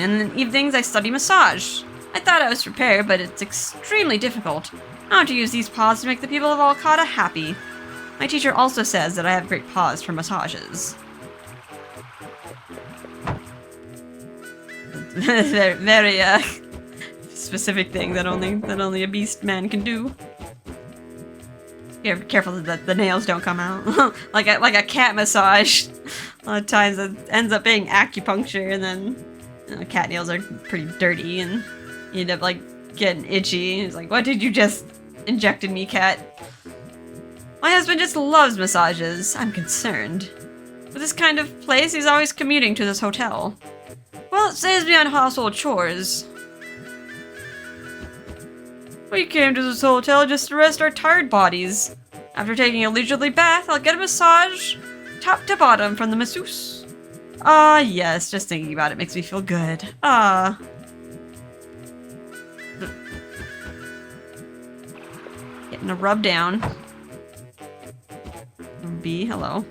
In the evenings, I study massage. I thought I was prepared, but it's extremely difficult. I want to use these paws to make the people of Alcata happy. My teacher also says that I have great paws for massages. very specific thing that only a beast man can do. Careful that the nails don't come out. like a cat massage. A lot of times it ends up being acupuncture, and then cat nails are pretty dirty, and you end up like getting itchy. It's like, what did you just inject in me, cat? My husband just loves massages. I'm concerned. With this kind of place, he's always commuting to this hotel. Well, it saves me on household chores. We came to this hotel just to rest our tired bodies. After taking a leisurely bath, I'll get a massage, top to bottom, from the masseuse. Ah, yes, just thinking about it makes me feel good. Ah. Getting a rub down. B, hello.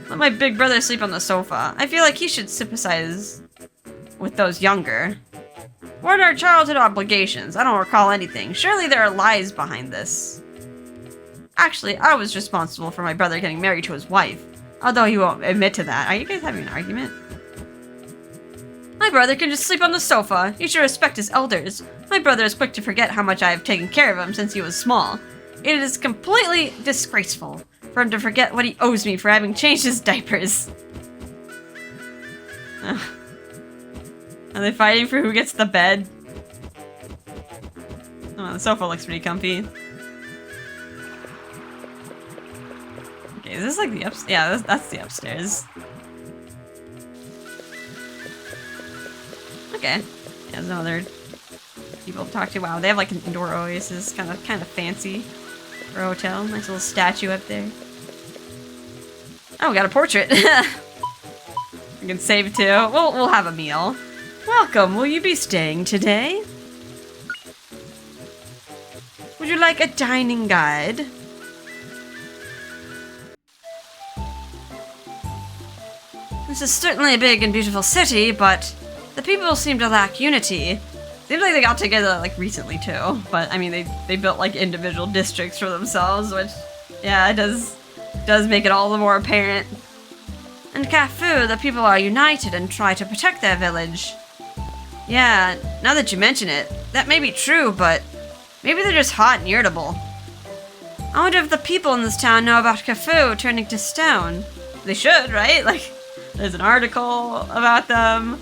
Let my big brother sleep on the sofa. I feel like he should sympathize with those younger. What are our childhood obligations? I don't recall anything. Surely there are lies behind this. Actually, I was responsible for my brother getting married to his wife. Although he won't admit to that. Are you guys having an argument? My brother can just sleep on the sofa. He should respect his elders. My brother is quick to forget how much I have taken care of him since he was small. It is completely disgraceful for him to forget what he owes me for having changed his diapers. Are they fighting for who gets the bed? Oh, the sofa looks pretty comfy. Okay, is this like the upstairs? Yeah, that's the upstairs. Okay. Yeah, there's no other people to talk to. Wow, they have like an indoor oasis. Kind of fancy for a hotel. Nice little statue up there. Oh, we got a portrait. We can save too. We'll have a meal. Welcome. Will you be staying today? Would you like a dining guide? This is certainly a big and beautiful city, but the people seem to lack unity. Seems like they got together like recently too, but I mean they built like individual districts for themselves, which yeah, it does make it all the more apparent. In Cafu, the people are united and try to protect their village. Yeah, now that you mention it, that may be true, but maybe they're just hot and irritable. I wonder if the people in this town know about Cafu turning to stone. They should, right? Like, there's an article about them,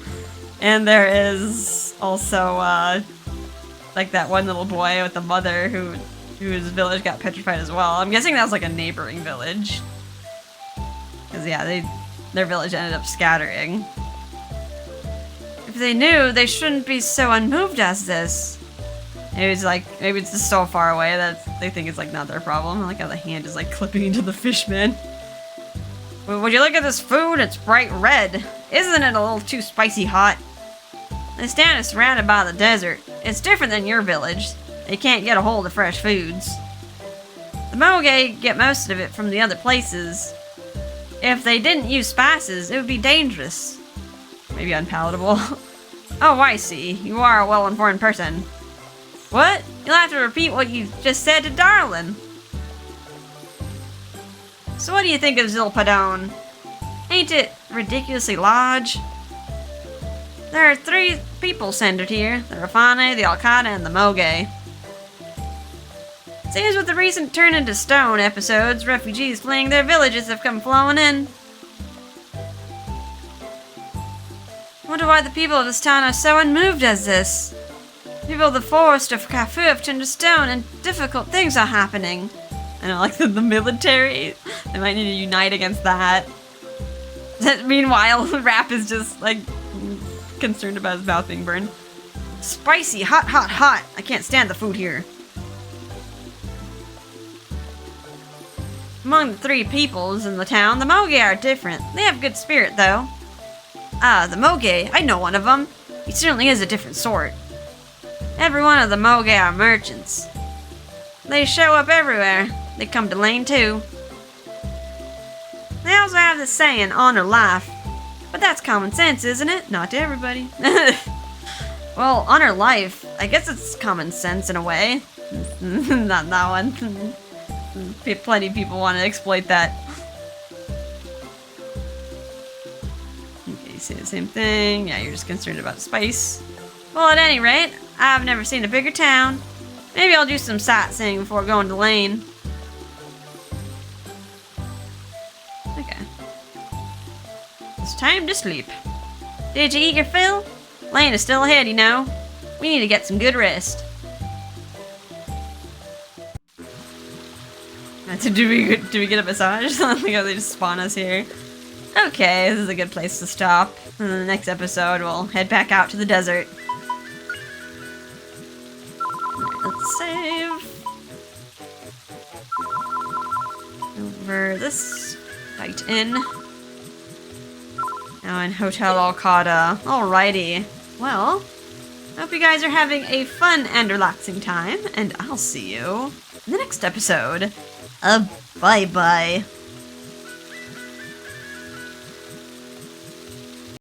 and there is also, like that one little boy with the mother whose village got petrified as well. I'm guessing that was like a neighboring village. Because, yeah, their village ended up scattering. If they knew, they shouldn't be so unmoved as this. Maybe it's just so far away that they think it's like not their problem. I like how the hand is like clipping into the fishman. Would you look at this food? It's bright red. Isn't it a little too spicy hot? This town is surrounded by the desert. It's different than your village. They can't get a hold of fresh foods. The Moge get most of it from the other places. If they didn't use spices, it would be dangerous. Maybe unpalatable. Oh, I see. You are a well-informed person. What? You'll have to repeat what you just said to Darlin. So what do you think of Zil Padon? Ain't it ridiculously large? There are 3 people centered here. The Rafane, the Alcata, and the Moge. Seems with the recent turn into stone episodes, refugees fleeing their villages have come flowing in. Wonder why the people of this town are so unmoved as this. People of the forest of Cafu have turned to stone and difficult things are happening. I know, like the military, they might need to unite against that. Meanwhile, Rap is just like concerned about his mouth being burned. Spicy, hot, hot, hot. I can't stand the food here. Among the 3 peoples in the town, the Moge are different. They have good spirit, though. Ah, the Moge. I know one of them. He certainly is a different sort. Every one of the Mogai are merchants. They show up everywhere. They come to Laine too. They also have this saying, honor life. But that's common sense, isn't it? Not to everybody. Well, honor life. I guess it's common sense in a way. Not that one. Plenty of people want to exploit that. Okay, you say the same thing. Yeah, you're just concerned about spice. Well, at any rate, I've never seen a bigger town. Maybe I'll do some sightseeing before going to Laine. Okay. It's time to sleep. Did you eat your fill? Laine is still ahead, you know. We need to get some good rest. Do we get a massage? I think they just spawn us here. Okay, this is a good place to stop. And in the next episode, we'll head back out to the desert. Let's save. Over this. Right in. Now in Hotel Alcada. Alrighty. Well, hope you guys are having a fun and relaxing time, and I'll see you in the next episode. Bye-bye.